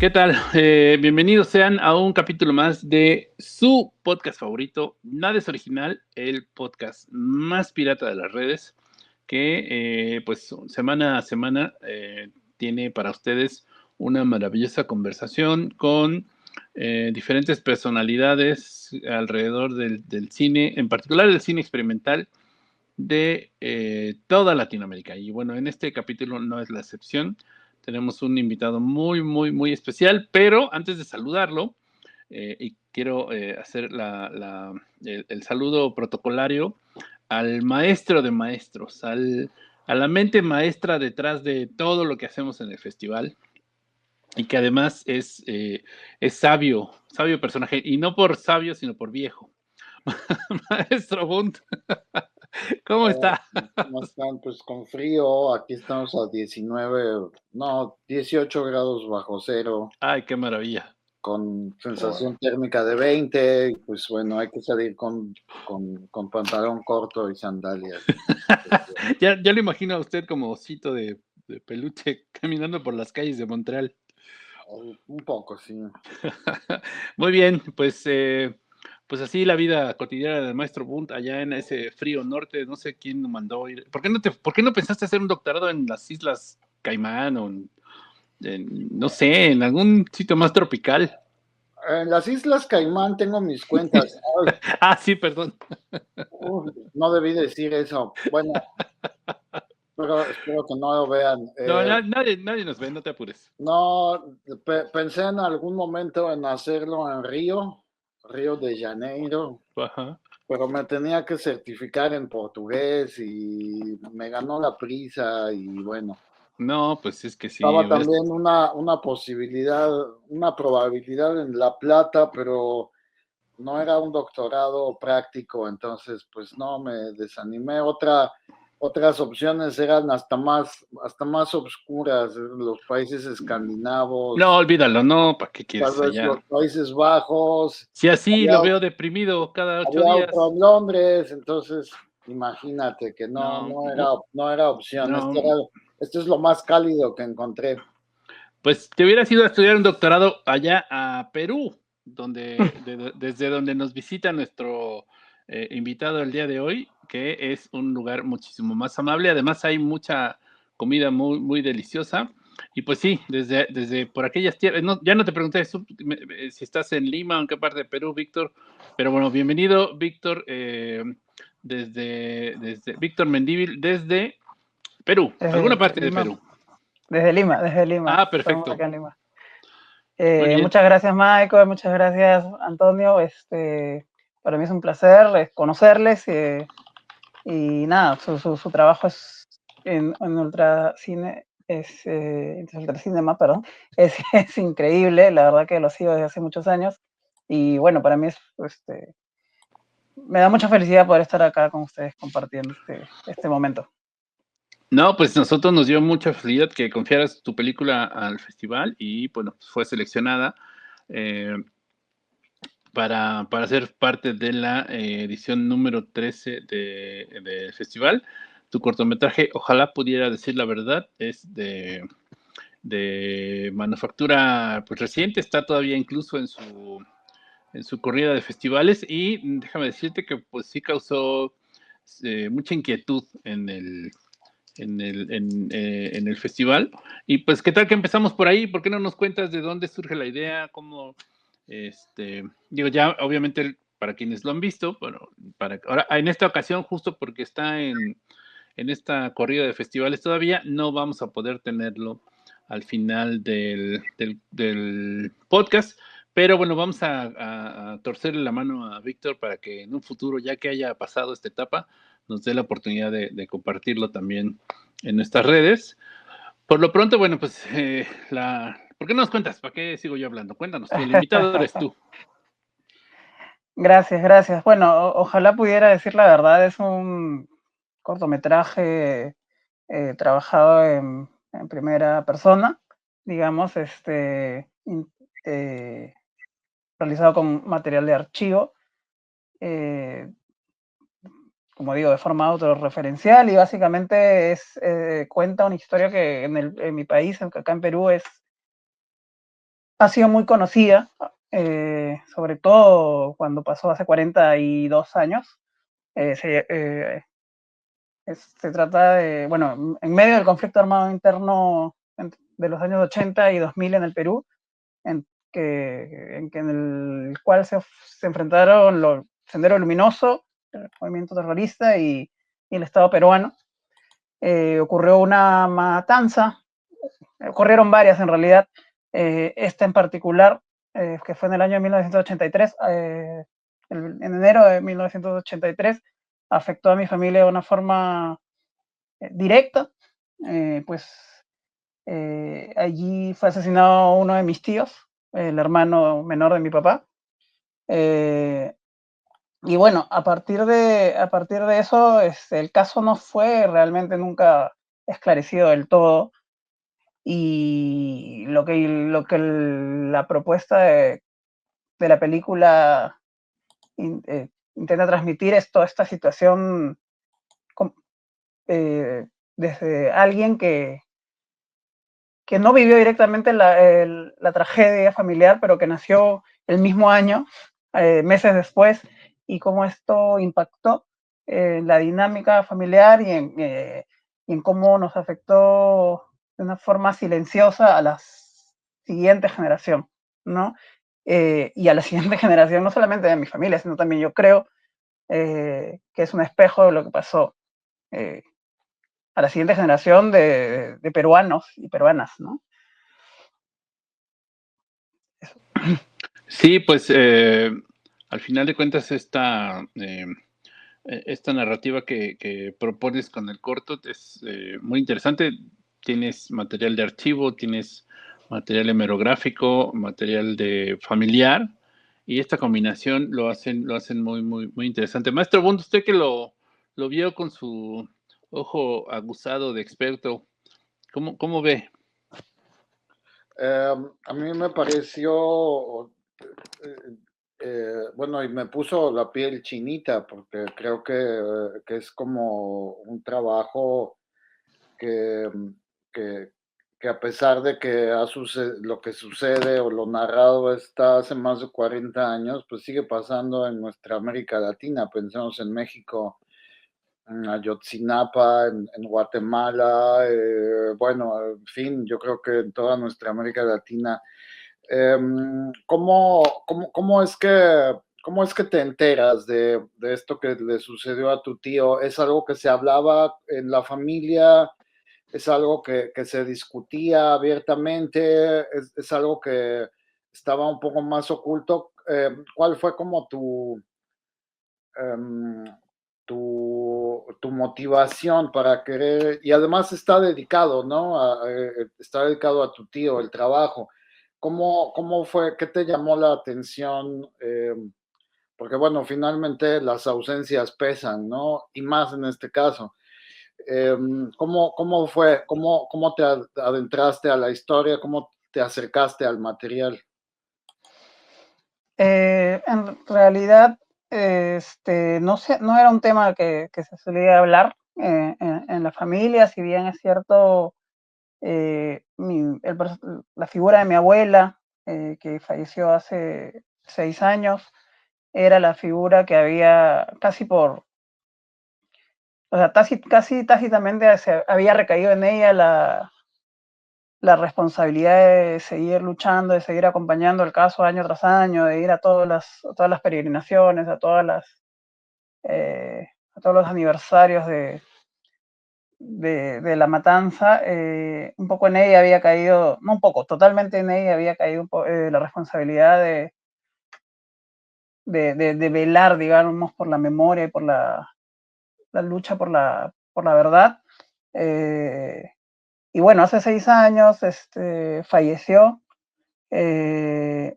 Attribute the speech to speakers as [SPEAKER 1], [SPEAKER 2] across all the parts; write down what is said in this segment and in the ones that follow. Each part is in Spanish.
[SPEAKER 1] ¿Qué tal? Bienvenidos sean a un capítulo más de su podcast favorito, Nada es Original, el podcast más pirata de las redes, que pues semana a semana tiene para ustedes una maravillosa conversación con diferentes personalidades alrededor del cine, en particular del cine experimental de toda Latinoamérica. Y bueno, en este capítulo no es la excepción. Tenemos un invitado muy especial, pero antes de saludarlo, y quiero hacer el saludo protocolario al maestro de maestros, a la mente maestra detrás de todo lo que hacemos en el festival y que además es sabio personaje, y no por sabio, sino por viejo. Maestro Bunt, ¿cómo
[SPEAKER 2] Hola,
[SPEAKER 1] está?
[SPEAKER 2] ¿cómo están? Pues con frío, aquí estamos a 19, no, 18 grados bajo cero,
[SPEAKER 1] Ay, qué maravilla.
[SPEAKER 2] con
[SPEAKER 1] Qué bueno.
[SPEAKER 2] sensación térmica de 20, y pues bueno, hay que salir con pantalón corto y sandalias.
[SPEAKER 1] Ya lo imagino a usted como osito de peluche caminando por las calles de Montreal.
[SPEAKER 2] Un poco, sí.
[SPEAKER 1] Muy bien, pues así la vida cotidiana del maestro Bunt allá en ese frío norte. No sé quién lo mandó ir. ¿Por qué no pensaste hacer un doctorado en las Islas Caimán o no sé, en algún sitio más tropical?
[SPEAKER 2] En las Islas Caimán tengo mis cuentas. Ay,
[SPEAKER 1] Ah, sí, perdón.
[SPEAKER 2] no debí decir eso. Bueno, pero espero que no lo vean.
[SPEAKER 1] No, nadie nos ve, no te apures.
[SPEAKER 2] No, pensé en algún momento en hacerlo en Río de Janeiro,
[SPEAKER 1] Ajá.
[SPEAKER 2] pero me tenía que certificar en portugués y me ganó la prisa y bueno,
[SPEAKER 1] No, pues es que sí.
[SPEAKER 2] estaba también una posibilidad, una probabilidad en La Plata, pero no era un doctorado práctico, entonces pues no, me desanimé. Otras opciones eran hasta más obscuras, los países
[SPEAKER 1] No,
[SPEAKER 2] escandinavos,
[SPEAKER 1] olvídalo, no, ¿para qué
[SPEAKER 2] tal
[SPEAKER 1] quieres
[SPEAKER 2] vez
[SPEAKER 1] allá?
[SPEAKER 2] los Países Bajos,
[SPEAKER 1] Si así
[SPEAKER 2] había,
[SPEAKER 1] lo veo deprimido cada ocho
[SPEAKER 2] había otro
[SPEAKER 1] días.
[SPEAKER 2] en Londres, entonces imagínate que
[SPEAKER 1] No,
[SPEAKER 2] no era opción.
[SPEAKER 1] no,
[SPEAKER 2] Esto es lo más cálido que encontré.
[SPEAKER 1] pues te hubieras ido a estudiar un doctorado allá a Perú, desde donde nos visita nuestro invitado el día de hoy, que es un lugar muchísimo más amable. Además hay mucha comida muy deliciosa. Y pues sí, desde por aquellas tierras, ya no te pregunté si estás en Lima o en qué parte de Perú, Víctor, pero bueno, bienvenido, Víctor, desde Víctor Mendívil, desde Perú, alguna
[SPEAKER 3] Desde
[SPEAKER 1] parte de
[SPEAKER 3] Lima,
[SPEAKER 1] Perú.
[SPEAKER 3] desde Lima,
[SPEAKER 1] Ah,
[SPEAKER 3] estamos
[SPEAKER 1] perfecto.
[SPEAKER 3] acá en Lima.
[SPEAKER 1] Muy bien.
[SPEAKER 3] Muchas gracias, Michael, muchas gracias, Antonio. Para mí es un placer conocerles y nada, su trabajo en Ultracine, Ultracinema, perdón, es increíble, la verdad que lo sigo desde hace muchos años y bueno, para mí me da mucha felicidad poder estar acá con ustedes compartiendo este momento.
[SPEAKER 1] No, pues nosotros nos dio mucha felicidad que confiaras tu película al festival y bueno, pues fue seleccionada eh, para ser parte de la edición número 13 del festival. Tu cortometraje, ojalá pudiera decir la verdad, es de manufactura pues reciente, está todavía incluso en su corrida de festivales y déjame decirte que pues sí causó mucha inquietud en el festival. Y pues, ¿qué tal que empezamos por ahí? ¿Por qué no nos cuentas de dónde surge la idea? ¿Cómo, digo, ya obviamente para quienes lo han visto, bueno, ahora en esta ocasión, justo porque está en esta corrida de festivales todavía, no vamos a poder tenerlo al final del podcast. Pero bueno, vamos a torcerle la mano a Víctor para que en un futuro, ya que haya pasado esta etapa, nos dé la oportunidad de compartirlo también en nuestras redes. Por lo pronto, bueno, pues, ¿por qué no nos cuentas? ¿Para qué sigo yo hablando? Cuéntanos tú, el invitado eres tú.
[SPEAKER 3] Gracias, gracias. Bueno, ojalá pudiera decir la verdad, es un cortometraje trabajado en primera persona, digamos, realizado con material de archivo, eh, como digo, de forma autorreferencial y básicamente cuenta una historia que en mi país, acá en Perú, es ha sido muy conocida, sobre todo cuando pasó hace 42 años. Se trata de, bueno, en medio del conflicto armado interno de los años 80 y 2000 en el Perú, en el cual se enfrentaron los Sendero Luminoso, el movimiento terrorista y el Estado peruano. Ocurrió una matanza, ocurrieron varias en realidad, esta en particular, que fue en el año 1983, en enero de 1983, afectó a mi familia de una forma directa, pues allí fue asesinado uno de mis tíos, el hermano menor de mi papá. Y bueno, a partir de eso, el caso no fue realmente nunca esclarecido del todo. Y lo que la propuesta de la película intenta transmitir es toda esta situación desde alguien que no vivió directamente la tragedia familiar, pero que nació el mismo año, meses después, y cómo esto impactó en la dinámica familiar y en cómo nos afectó de una forma silenciosa a la siguiente generación, ¿no? Y a la siguiente generación, no solamente de mi familia, sino también yo creo que es un espejo de lo que pasó a la siguiente generación de peruanos y peruanas, ¿no?
[SPEAKER 1] Sí, pues al final de cuentas esta narrativa que propones con el corto es muy interesante. Tienes material de archivo, tienes material hemerográfico, material de familiar, y esta combinación lo hacen muy, muy, muy interesante. Maestro Bund, usted que lo vio con su ojo aguzado de experto, ¿cómo ve?
[SPEAKER 2] A mí me pareció, bueno, y me puso la piel chinita porque creo que es como un trabajo que, que, que a pesar de que lo que sucede o lo narrado está hace más de 40 años, pues sigue pasando en nuestra América Latina. Pensemos en México, en Ayotzinapa, en Guatemala, bueno, en fin, yo creo que en toda nuestra América Latina. ¿Cómo es que te enteras de esto que le sucedió a tu tío? ¿Es algo que se hablaba en la familia? ¿Es algo que se discutía abiertamente? ¿Es algo que estaba un poco más oculto? ¿Cuál fue como em, tu motivación para querer? Y además está dedicado, ¿no? Está dedicado a tu tío, el trabajo. ¿Cómo fue? ¿Qué te llamó la atención? Porque bueno, finalmente las ausencias pesan, ¿no? Y más en este caso. ¿Cómo fue? ¿Cómo te adentraste a la historia? ¿Cómo te acercaste al material?
[SPEAKER 3] En realidad, no sé, no era un tema que se solía hablar en la familia, si bien es cierto, la figura de mi abuela, que falleció hace 6 años, era la figura que había o sea, casi tácitamente había recaído en ella la responsabilidad de seguir luchando, de seguir acompañando el caso año tras año, de ir a todas las peregrinaciones, a todos los aniversarios de la matanza. Un poco en ella había caído, no un poco, totalmente en ella había caído la responsabilidad de velar, digamos, por la memoria y por la lucha por la verdad. Y bueno, hace 6 años falleció, y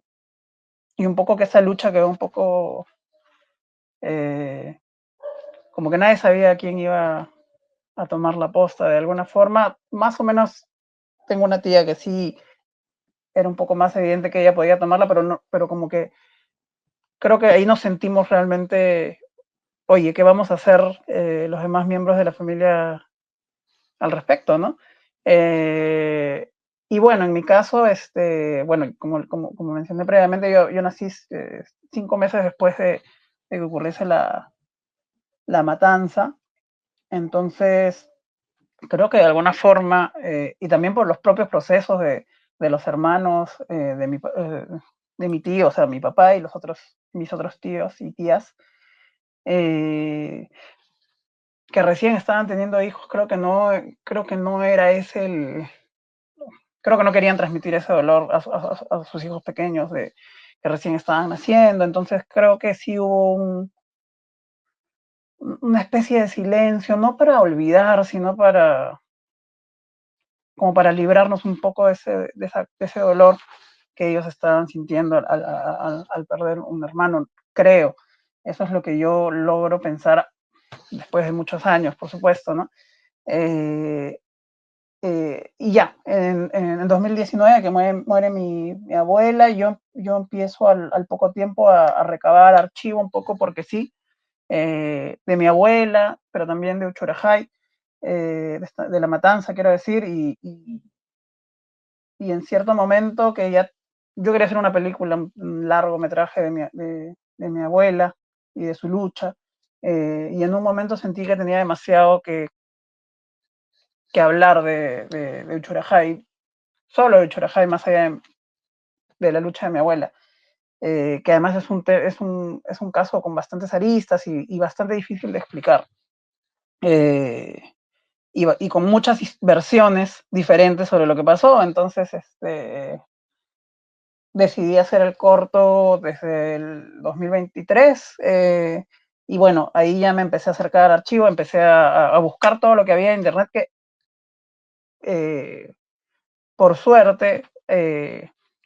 [SPEAKER 3] un poco que esa lucha quedó un poco como que nadie sabía quién iba a tomar la posta de alguna forma. Más o menos tengo una tía que sí era un poco más evidente que ella podía tomarla, pero como que creo que ahí nos sentimos realmente, oye, ¿qué vamos a hacer los demás miembros de la familia al respecto, ¿no? Y bueno, en mi caso, bueno, como mencioné previamente, yo nací 5 meses después de que ocurriese la matanza. Entonces, creo que de alguna forma, y también por los propios procesos de los hermanos de mi tío, o sea, mi papá y mis otros tíos y tías, que recién estaban teniendo hijos, creo que no era ese creo que no querían transmitir ese dolor a sus hijos pequeños que recién estaban naciendo. Entonces creo que sí hubo una especie de silencio, no para olvidar, sino como para librarnos un poco de ese dolor que ellos estaban sintiendo al perder un hermano, creo. Eso es lo que yo logro pensar después de muchos años, por supuesto, ¿no? Y ya, en 2019, que muere mi abuela, yo empiezo al poco tiempo a recabar archivo un poco, porque sí, de mi abuela, pero también de Uchurajay, de la matanza, quiero decir, y en cierto momento que ya yo quería hacer una película, un largometraje de mi abuela y de su lucha, y en un momento sentí que tenía demasiado que hablar de Uchurajay, solo de Uchurajay, más allá de la lucha de mi abuela, que además es un caso con bastantes aristas y bastante difícil de explicar. Y con muchas versiones diferentes sobre lo que pasó. Entonces, decidí hacer el corto desde el 2023, y bueno, ahí ya me empecé a acercar al archivo, empecé a buscar todo lo que había en internet, que por suerte,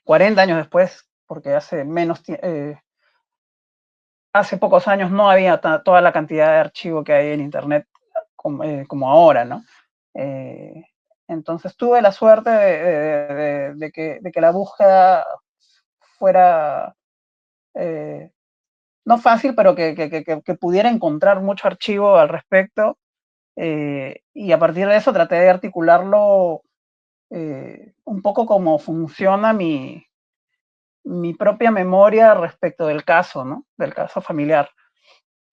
[SPEAKER 3] 40 años después, porque hace pocos años no había toda la cantidad de archivo que hay en internet como ahora, ¿no? Eh, entonces tuve la suerte de que la búsqueda fuera no fácil, pero que pudiera encontrar mucho archivo al respecto, y a partir de eso traté de articularlo un poco como funciona mi propia memoria respecto del caso, ¿no? Del caso familiar.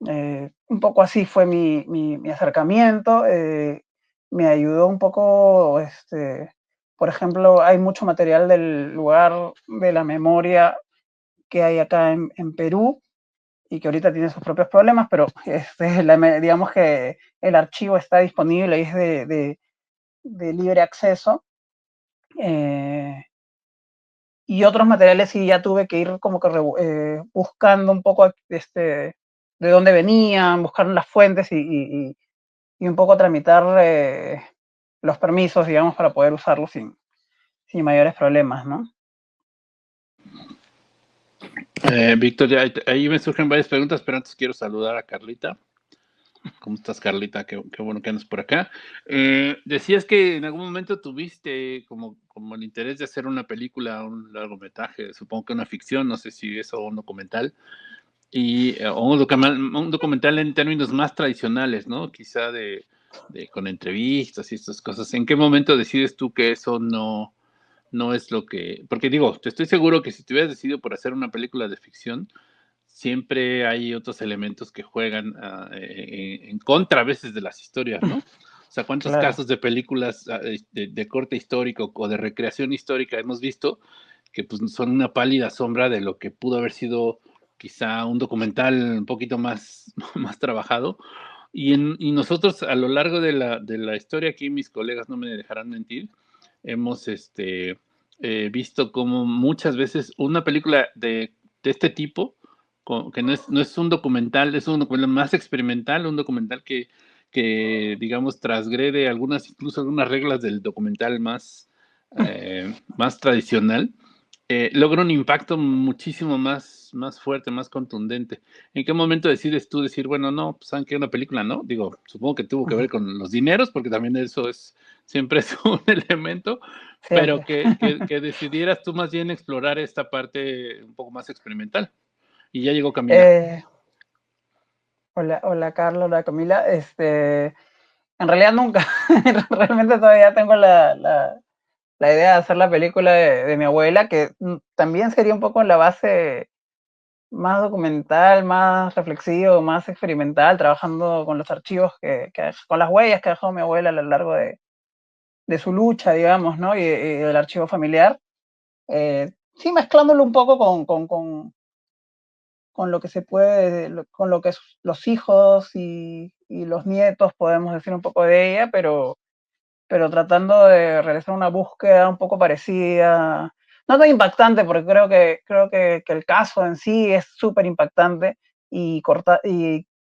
[SPEAKER 3] Un poco así fue mi acercamiento. Me ayudó un poco, por ejemplo, hay mucho material del lugar de la memoria que hay acá en Perú, y que ahorita tiene sus propios problemas, pero digamos que el archivo está disponible y es de libre acceso. Y otros materiales sí ya tuve que ir como que buscando un poco de dónde venían, buscar las fuentes y un poco tramitar los permisos, digamos, para poder usarlos sin mayores problemas, ¿no?
[SPEAKER 1] Víctor, ya, ahí me surgen varias preguntas, pero antes quiero saludar a Carlita. ¿Cómo estás, Carlita? Qué bueno que andas por acá. Decías que en algún momento tuviste como el interés de hacer una película, un largometraje, supongo que una ficción, no sé si eso o un documental, o un documental en términos más tradicionales, ¿no? Quizá con entrevistas y estas cosas. ¿En qué momento decides tú que eso no es lo que... Porque digo, te estoy seguro que si te hubieras decidido por hacer una película de ficción, siempre hay otros elementos que juegan en contra a veces de las historias, ¿no? O sea, ¿cuántos
[SPEAKER 3] Claro.
[SPEAKER 1] casos de películas de corte histórico o de recreación histórica hemos visto que pues, son una pálida sombra de lo que pudo haber sido quizá un documental un poquito más, más trabajado? Y nosotros a lo largo de la historia, aquí mis colegas no me dejarán mentir, hemos visto como muchas veces una película de este tipo, que no es un documental, es un documental más experimental, un documental que digamos, transgrede incluso algunas reglas del documental más tradicional, logra un impacto muchísimo más fuerte, más contundente. ¿En qué momento decides tú decir, bueno, no, pues saben que una película, no? Digo, supongo que tuvo que ver con los dineros, porque también eso siempre es un elemento, pero
[SPEAKER 3] Siempre.
[SPEAKER 1] que decidieras tú más bien explorar esta parte un poco más experimental. Y ya llegó Camila.
[SPEAKER 3] Hola Carlos, hola Camila. En realidad nunca, realmente todavía tengo la idea de hacer la película de mi abuela, que también sería un poco la base más documental, más reflexivo, más experimental, trabajando con los archivos, con las huellas que ha dejado mi abuela a lo largo de su lucha, digamos, ¿no? Y del archivo familiar. Sí, mezclándolo un poco con lo que se puede, con lo que los hijos y los nietos podemos decir un poco de ella, pero tratando de realizar una búsqueda un poco parecida, no tan impactante, porque creo que el caso en sí es súper impactante y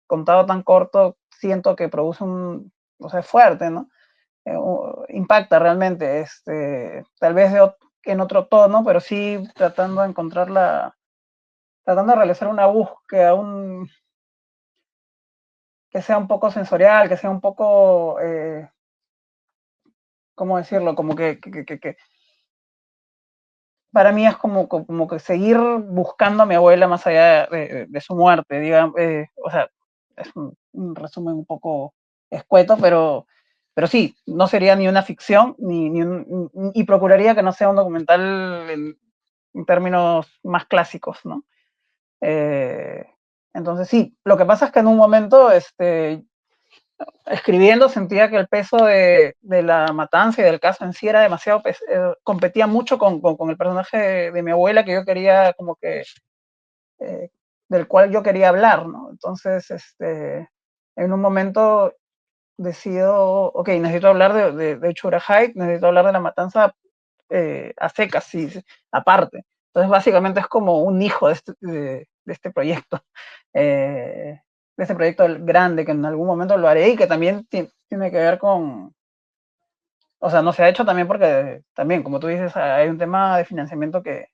[SPEAKER 3] contado tan corto, siento que produce o sea, es fuerte, ¿no? Impacta realmente, tal vez en otro tono, pero sí tratando de realizar una búsqueda, que sea un poco sensorial, que sea un poco, ¿cómo decirlo? Como que para mí es como que seguir buscando a mi abuela más allá de su muerte, digamos, o sea, es un resumen un poco escueto, pero sí, no sería ni una ficción, y procuraría que no sea un documental en términos más clásicos, ¿no? Eh, entonces sí, lo que pasa es que en un momento, escribiendo sentía que el peso de la matanza y del caso en sí era demasiado, competía mucho con el personaje de mi abuela que yo quería como que, eh, del cual yo quería hablar, ¿no? Entonces, en un momento decido, ok, necesito hablar de Uchura Height, necesito hablar de la matanza a secas, sí, sí, aparte. Entonces, básicamente es como un hijo de este proyecto, de este proyecto grande que en algún momento lo haré y que también tiene que ver o sea, no se ha hecho también porque también, como tú dices, hay un tema de financiamiento que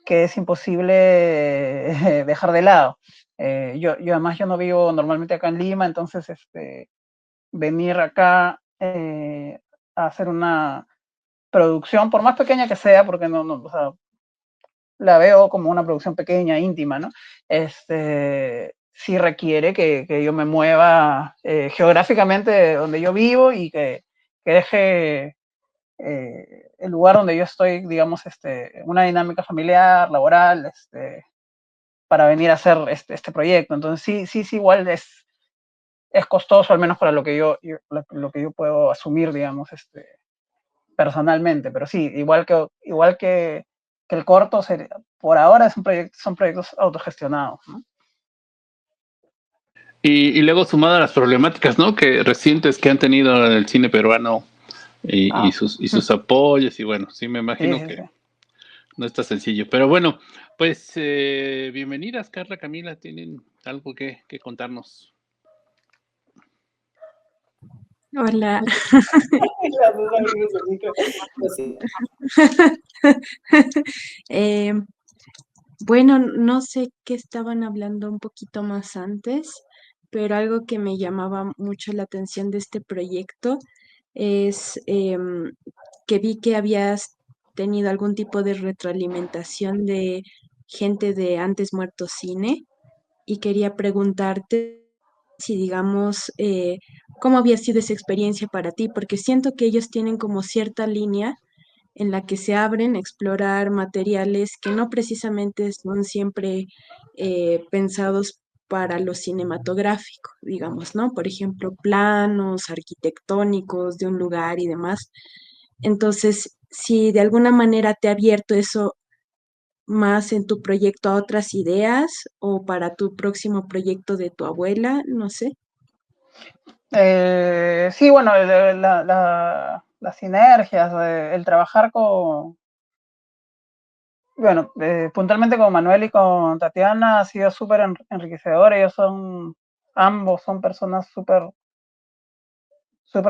[SPEAKER 3] es imposible dejar de lado. Yo además yo no vivo normalmente acá en Lima, entonces venir acá a hacer una producción, por más pequeña que sea, porque o sea, la veo como una producción pequeña, íntima, ¿no? Sí requiere que yo me mueva geográficamente de donde yo vivo y que deje el lugar donde yo estoy, digamos, una dinámica familiar, laboral, para venir a hacer este proyecto. Entonces sí, igual es costoso, al menos para lo que lo que yo puedo asumir, digamos, personalmente, pero sí, igual que el corto, por ahora son proyectos autogestionados, ¿no?
[SPEAKER 1] Y luego sumado a las problemáticas, ¿no? Que recientes que han tenido el cine peruano y sus apoyos, y bueno, sí me imagino
[SPEAKER 3] sí,
[SPEAKER 1] que
[SPEAKER 3] sí.
[SPEAKER 1] no está sencillo. Pero bueno, pues bienvenidas, Carla, Camila, ¿tienen algo que contarnos?
[SPEAKER 4] Hola. Eh, bueno, no sé qué estaban hablando un poquito más antes, pero algo que me llamaba mucho la atención de este proyecto es que vi que habías tenido algún tipo de retroalimentación de gente de Antes Muerto Cine y quería preguntarte si, digamos, cómo había sido esa experiencia para ti, porque siento que ellos tienen como cierta línea en la que se abren a explorar materiales que no precisamente son siempre pensados para lo cinematográfico, digamos, ¿no? Por ejemplo, planos arquitectónicos de un lugar y demás. Entonces, si de alguna manera te ha abierto eso más en tu proyecto a otras ideas o para tu próximo proyecto de tu abuela, no sé.
[SPEAKER 3] Sí, bueno, las sinergias, el trabajar bueno, puntualmente con Manuel y con Tatiana ha sido súper enriquecedor. Ambos son personas súper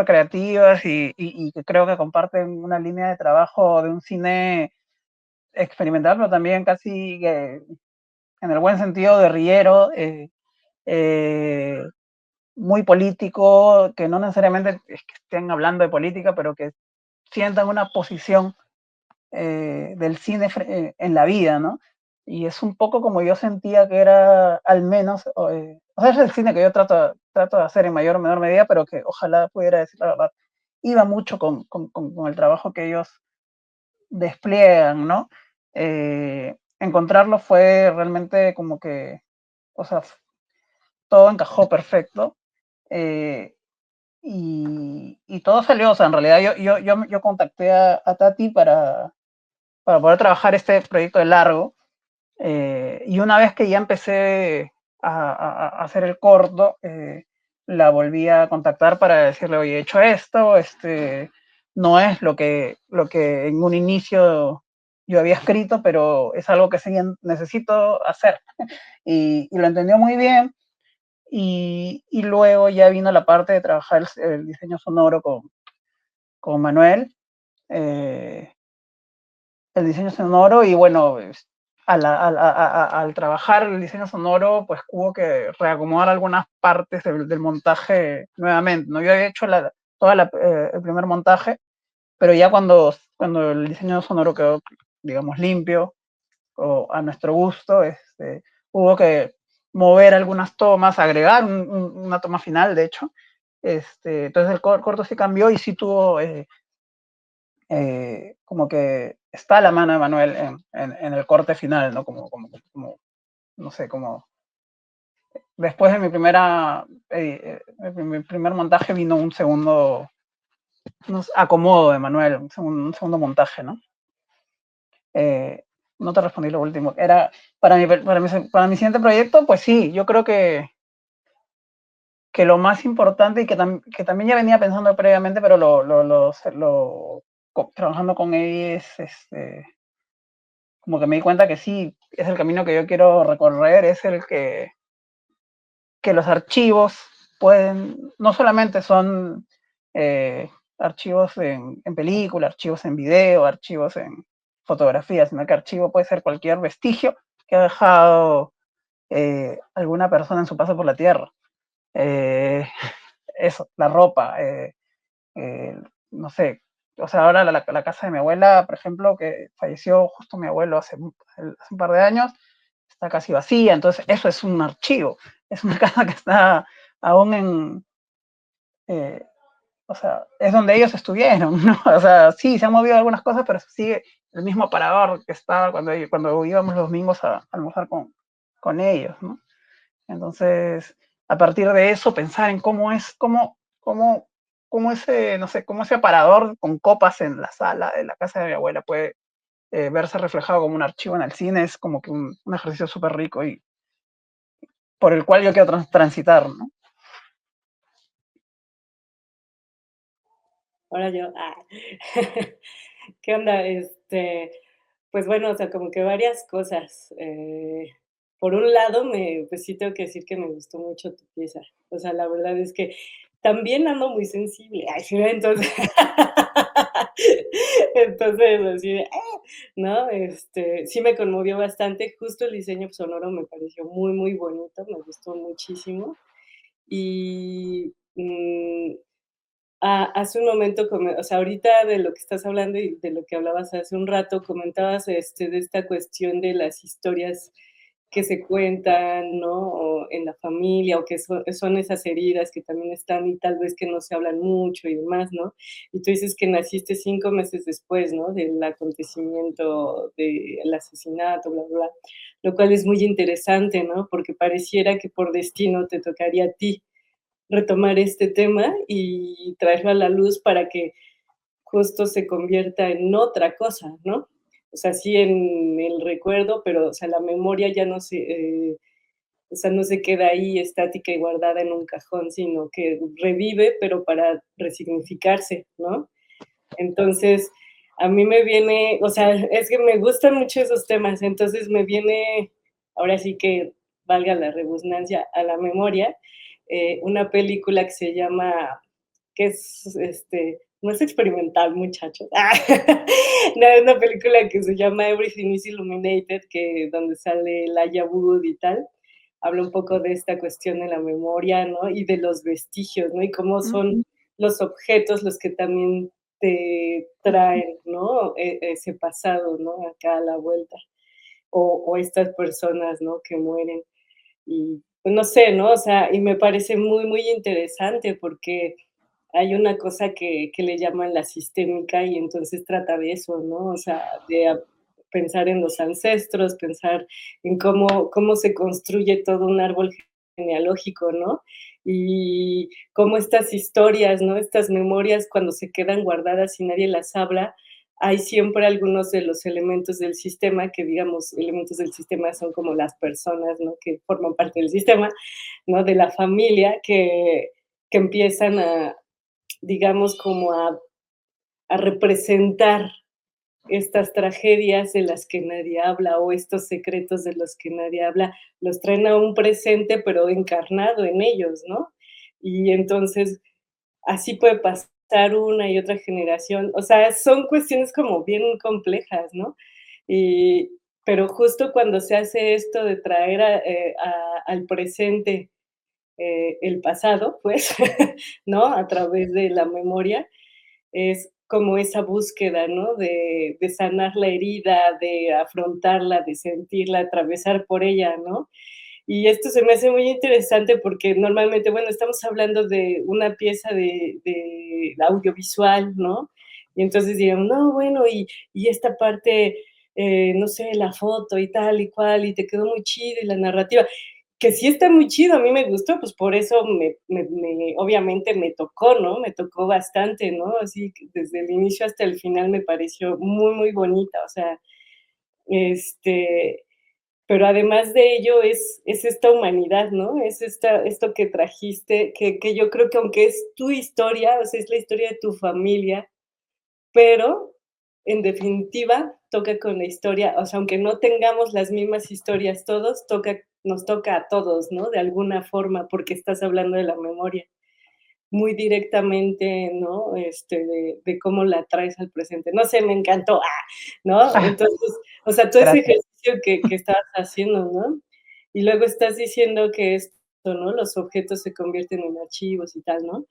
[SPEAKER 3] creativas y que creo que comparten una línea de trabajo de un cine experimental, pero también casi en el buen sentido guerrillero, eh, muy político, que no necesariamente es que estén hablando de política, pero que sientan una posición del cine en la vida, ¿no? Y es un poco como yo sentía que era, al menos, o sea, es el cine que yo trato de hacer en mayor o menor medida, pero que ojalá pudiera decir la verdad, iba mucho con el trabajo que ellos despliegan, ¿no? Encontrarlo fue realmente como que, o sea, todo encajó perfecto. Y todo salió, o sea, en realidad yo contacté a Tati para poder trabajar este proyecto de largo. Y una vez que ya empecé a hacer el corto, la volví a contactar para decirle, oye, he hecho esto, no es lo que en un inicio yo había escrito, pero es algo que sí necesito hacer. Y lo entendió muy bien. Y luego ya vino la parte de trabajar el diseño sonoro con Manuel. eh, el diseño sonoro y bueno, al trabajar el diseño sonoro, pues hubo que reacomodar algunas partes del montaje nuevamente, ¿no? Yo había hecho el primer montaje, pero ya cuando el diseño sonoro quedó, digamos, limpio o a nuestro gusto, hubo que mover algunas tomas, agregar una toma final, de hecho. Entonces el corto sí cambió y sí tuvo como que está la mano de Manuel en el corte final, ¿no? No sé, como después de mi primer montaje vino un segundo acomodo de Manuel, un segundo montaje, ¿no? No te respondí lo último. Era para mi siguiente proyecto, pues sí, yo creo que lo más importante y que también ya venía pensando previamente, pero trabajando con ella como que me di cuenta que sí, es el camino que yo quiero recorrer, es el que los archivos no solamente son archivos en película, archivos en video, archivos en fotografía, sino que archivo puede ser cualquier vestigio que ha dejado alguna persona en su paso por la Tierra. Eso, la ropa, no sé, o sea, ahora la casa de mi abuela, por ejemplo, que falleció justo mi abuelo hace un par de años, está casi vacía, entonces eso es un archivo, es una casa que está aún eh, o sea, es donde ellos estuvieron, ¿no? O sea, sí, se han movido algunas cosas, pero sigue el mismo aparador que estaba cuando íbamos los domingos a almorzar con ellos, ¿no? Entonces, a partir de eso, pensar en cómo ese, no sé, cómo ese aparador con copas en la sala de la casa de mi abuela puede verse reflejado como un archivo en el cine, es como que un ejercicio súper rico y por el cual yo quiero transitar, ¿no?
[SPEAKER 5] Ahora yo, ¿qué onda? Pues bueno, o sea, como que varias cosas. Por un lado, pues sí tengo que decir que me gustó mucho tu pieza. O sea, la verdad es que también ando muy sensible. Ay, sí, entonces, entonces así de, ¿no? Sí me conmovió bastante. Justo el diseño sonoro me pareció muy, muy bonito, me gustó muchísimo. Y hace un momento, o sea, ahorita de lo que estás hablando y de lo que hablabas hace un rato, comentabas de esta cuestión de las historias que se cuentan, ¿no? O en la familia, o que son esas heridas que también están y tal vez que no se hablan mucho y demás, ¿no? Y tú dices que naciste 5 meses después, ¿no? Del acontecimiento del asesinato, bla, bla, bla, lo cual es muy interesante, ¿no? Porque pareciera que por destino te tocaría a ti retomar este tema y traerlo a la luz para que justo se convierta en otra cosa, ¿no? O sea, sí en el recuerdo, pero, o sea, la memoria ya no o sea, no se queda ahí estática y guardada en un cajón, sino que revive, pero para resignificarse, ¿no? Entonces, a mí me viene, o sea, es que me gustan mucho esos temas, entonces me viene, ahora sí que valga la redundancia, a la memoria, una película que se llama, que es, no es experimental, muchachos, no, es una película que se llama Everything is Illuminated, donde sale Elijah Wood y tal, habla un poco de esta cuestión de la memoria, ¿no? Y de los vestigios, ¿no? Y cómo son los objetos los que también te traen, ¿no? Ese pasado, ¿no? Acá a la vuelta. O estas personas, ¿no? Que mueren. Y pues no sé, ¿no? O sea, y me parece muy, muy interesante porque hay una cosa que le llaman la sistémica y entonces trata de eso, ¿no? O sea, de pensar en los ancestros, pensar en cómo se construye todo un árbol genealógico, ¿no? Y cómo estas historias, ¿no? Estas memorias cuando se quedan guardadas y nadie las habla, hay siempre algunos de los elementos del sistema que, digamos, elementos del sistema son como las personas, ¿no? Que forman parte del sistema, ¿no? De la familia que empiezan a, digamos, como a representar estas tragedias de las que nadie habla o estos secretos de los que nadie habla, los traen a un presente, pero encarnado en ellos, ¿no? Y entonces así puede pasar una y otra generación. O sea, son cuestiones como bien complejas, ¿no? Y, pero justo cuando se hace esto de traer al presente el pasado, pues, ¿no? A través de la memoria, es como esa búsqueda, ¿no? De sanar la herida, de afrontarla, de sentirla, atravesar por ella, ¿no? Y esto se me hace muy interesante porque normalmente, bueno, estamos hablando de una pieza de audiovisual, ¿no? Y entonces diríamos, no, bueno, y esta parte, no sé, la foto y tal y cual, y te quedó muy chido y la narrativa que sí está muy chido, a mí me gustó, pues por eso obviamente me tocó, ¿no? Me tocó bastante, ¿no? Así que desde el inicio hasta el final me pareció muy, muy bonita, o sea, este, pero además de ello es esta humanidad, ¿no? Es esto que trajiste, que yo creo que aunque es tu historia, o sea, es la historia de tu familia, pero en definitiva toca con la historia, o sea, aunque no tengamos las mismas historias todos, nos toca a todos, ¿no? De alguna forma, porque estás hablando de la memoria muy directamente, ¿no? De cómo la traes al presente. No sé, me encantó, ¿no? Entonces, o sea, todo ese
[SPEAKER 3] Gracias.
[SPEAKER 5] ejercicio que estabas haciendo, ¿no? Y luego estás diciendo que esto, ¿no? Los objetos se convierten en archivos y tal, ¿no?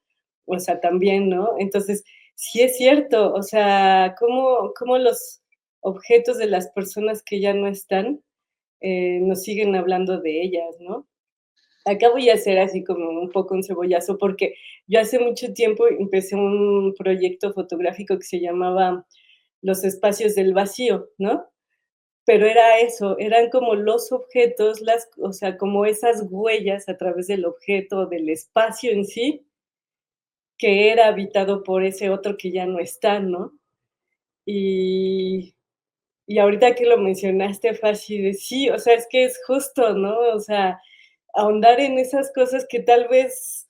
[SPEAKER 5] O sea, también, ¿no? Entonces, sí es cierto, o sea, cómo los objetos de las personas que ya no están, nos siguen hablando de ellas, ¿no? Acá voy a hacer así como un poco un cebollazo, porque yo hace mucho tiempo empecé un proyecto fotográfico que se llamaba Los espacios del vacío, ¿no? Pero era eso, eran como los objetos, o sea, como esas huellas a través del objeto, del espacio en sí, que era habitado por ese otro que ya no está, ¿no? Y, y ahorita que lo mencionaste fue así de sí, o sea, es que es justo, ¿no? O sea, ahondar en esas cosas que tal vez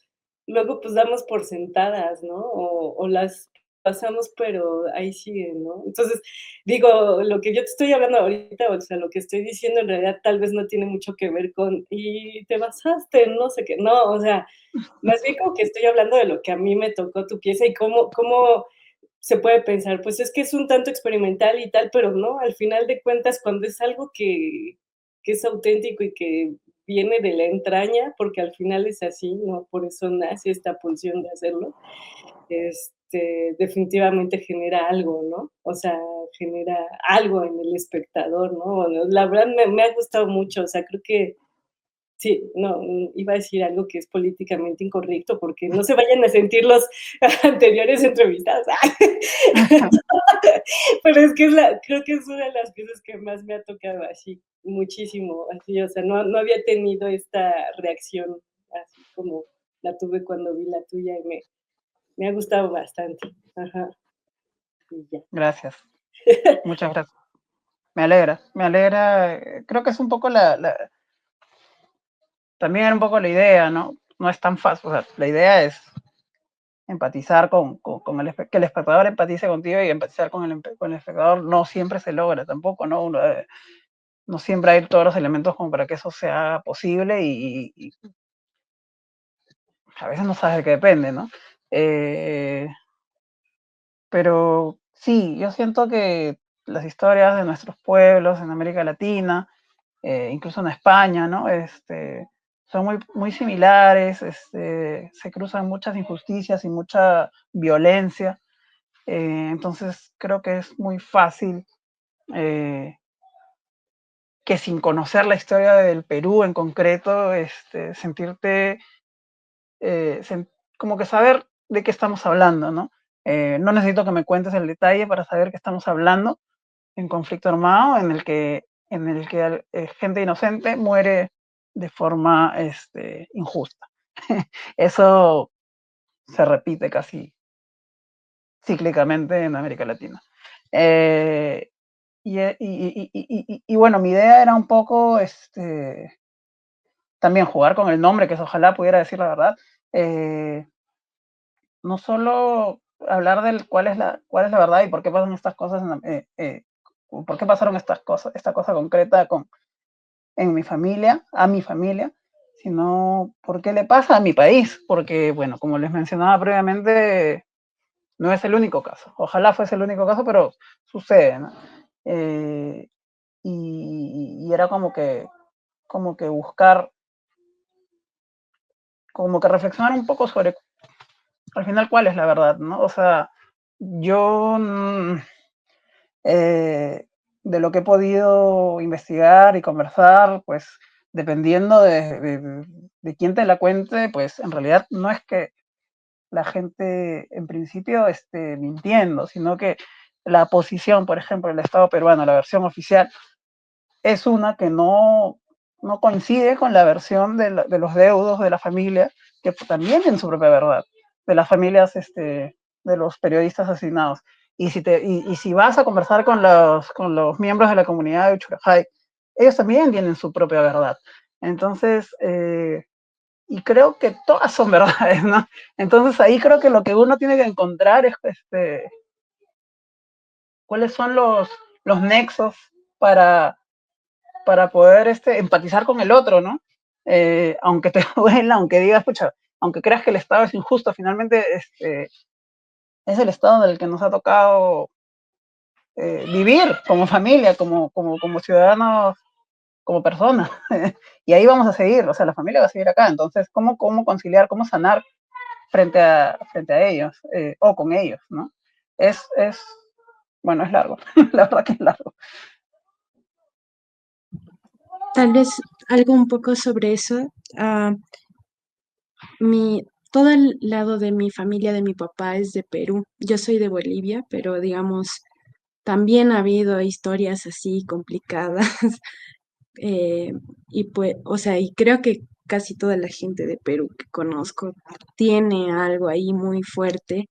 [SPEAKER 5] luego pues damos por sentadas, ¿no? O las pasamos, pero ahí siguen, ¿no? Entonces, digo, lo que yo te estoy hablando ahorita, o sea, lo que estoy diciendo en realidad tal vez no tiene mucho que ver con, y te basaste, en no sé qué, no, o sea, más bien como que estoy hablando de lo que a mí me tocó tu pieza y cómo se puede pensar, pues es que es un tanto experimental y tal, pero no, al final de cuentas, cuando es algo que es auténtico y que viene de la entraña, porque al final es así, ¿no? Por eso nace esta pulsión de hacerlo, definitivamente genera algo, ¿no? O sea, genera algo en el espectador, ¿no? Bueno, la verdad me ha gustado mucho, o sea, creo que sí, no, iba a decir algo que es políticamente incorrecto, porque no se vayan a sentir los anteriores entrevistados. Pero es que creo que es una de las piezas que más me ha tocado así, muchísimo, así, o sea, no había tenido esta reacción así como la tuve cuando vi la tuya y me ha gustado bastante. Ajá, y ya.
[SPEAKER 3] Gracias. Muchas gracias. Me alegra. Creo que es un poco también un poco la idea, ¿no? No es tan fácil. O sea, la idea es empatizar con que el espectador empatice contigo y empatizar con el espectador no siempre se logra tampoco, ¿no? No siempre hay todos los elementos como para que eso sea posible y a veces no sabes de qué depende, ¿no? Pero sí, yo siento que las historias de nuestros pueblos en América Latina, incluso en España, ¿no? Son muy, muy similares, se cruzan muchas injusticias y mucha violencia. Entonces creo que es muy fácil que sin conocer la historia del Perú en concreto, sentirte, como que saber de qué estamos hablando, ¿no? No necesito que me cuentes el detalle para saber que estamos hablando en conflicto armado en el que gente inocente muere de forma injusta. Eso se repite casi cíclicamente en América Latina. Y bueno, mi idea era un poco también jugar con el nombre, que es ojalá pudiera decir la verdad. No solo hablar del cuál es la verdad y por qué pasan estas cosas, por qué pasaron estas cosas, esta cosa concreta en mi familia, a mi familia, sino por qué le pasa a mi país, porque, bueno, como les mencionaba previamente, no es el único caso. Ojalá fuese el único caso, pero sucede, ¿no? Y era como que buscar, como que reflexionar un poco sobre, al final, cuál es la verdad, ¿no? O sea, yo de lo que he podido investigar y conversar, pues dependiendo de quién te la cuente, pues en realidad no es que la gente en principio esté mintiendo, sino que la posición, por ejemplo, del Estado peruano, la versión oficial, es una que no coincide con la versión de los deudos de la familia, que también tienen su propia verdad, de las familias de los periodistas asesinados. Y si vas a conversar con los miembros de la comunidad de Uchurajay, ellos también tienen su propia verdad. Entonces, y creo que todas son verdades, ¿no? Entonces ahí creo que lo que uno tiene que encontrar es cuáles son los nexos para poder empatizar con el otro, ¿no? Aunque te duela, aunque digas, pucha, aunque creas que el Estado es injusto, finalmente es el Estado en el que nos ha tocado vivir como familia, como ciudadanos, como personas. Y ahí vamos a seguir, o sea, la familia va a seguir acá. Entonces, ¿cómo conciliar, cómo sanar frente a ellos o con ellos, ¿no? Bueno, es largo, la verdad que es largo.
[SPEAKER 4] Tal vez algo un poco sobre eso. Todo el lado de mi familia, de mi papá, es de Perú. Yo soy de Bolivia, pero digamos, también ha habido historias así complicadas. Y pues, o sea, y creo que casi toda la gente de Perú que conozco tiene algo ahí muy fuerte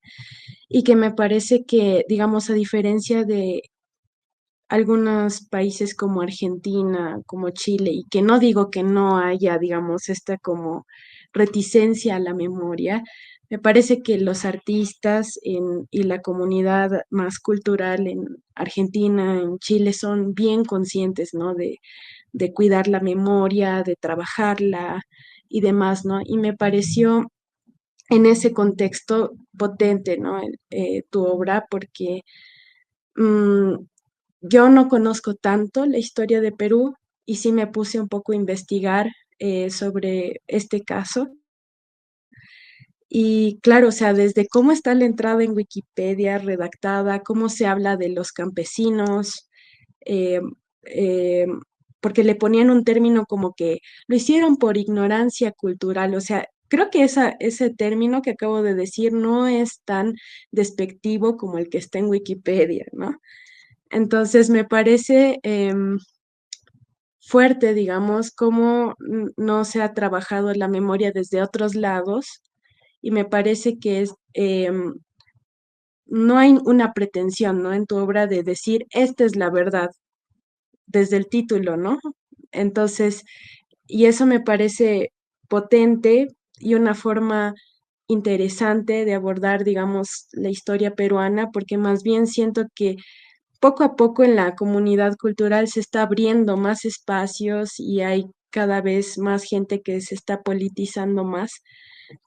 [SPEAKER 4] y que me parece que, digamos, a diferencia de algunos países como Argentina, como Chile, y que no digo que no haya, digamos, esta como reticencia a la memoria, me parece que los artistas y la comunidad más cultural en Argentina, en Chile, son bien conscientes, ¿no? De cuidar la memoria, de trabajarla y demás, ¿no? Y me pareció en ese contexto potente, ¿no? Tu obra, porque mm, yo no conozco tanto la historia de Perú y sí me puse un poco a investigar sobre este caso. Y claro, o sea, desde cómo está la entrada en Wikipedia redactada, cómo se habla de los campesinos, eh, eh, porque le ponían un término como que lo hicieron por ignorancia cultural, o sea, creo que ese término que acabo de decir no es tan despectivo como el que está en Wikipedia, ¿no? Entonces me parece fuerte, digamos, cómo no se ha trabajado la memoria desde otros lados y me parece que no hay una pretensión, ¿no? En tu obra de decir, esta es la verdad, desde el título, ¿no? Entonces, y eso me parece potente y una forma interesante de abordar, digamos, la historia peruana, porque más bien siento que poco a poco en la comunidad cultural se está abriendo más espacios y hay cada vez más gente que se está politizando más,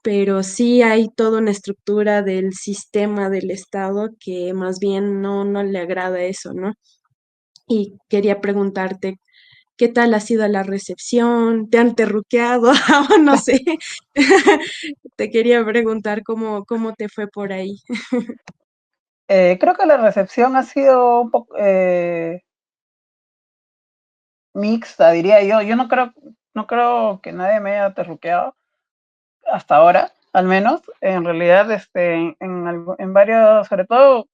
[SPEAKER 4] pero sí hay toda una estructura del sistema del Estado que más bien no le agrada eso, ¿no? Y quería preguntarte, ¿qué tal ha sido la recepción? ¿Te han terruqueado? No sé. Te quería preguntar cómo te fue por ahí.
[SPEAKER 3] Creo que la recepción ha sido un poco mixta, diría yo. Yo no creo que nadie me haya terruqueado hasta ahora. al menos, en realidad, en varios, sobre todo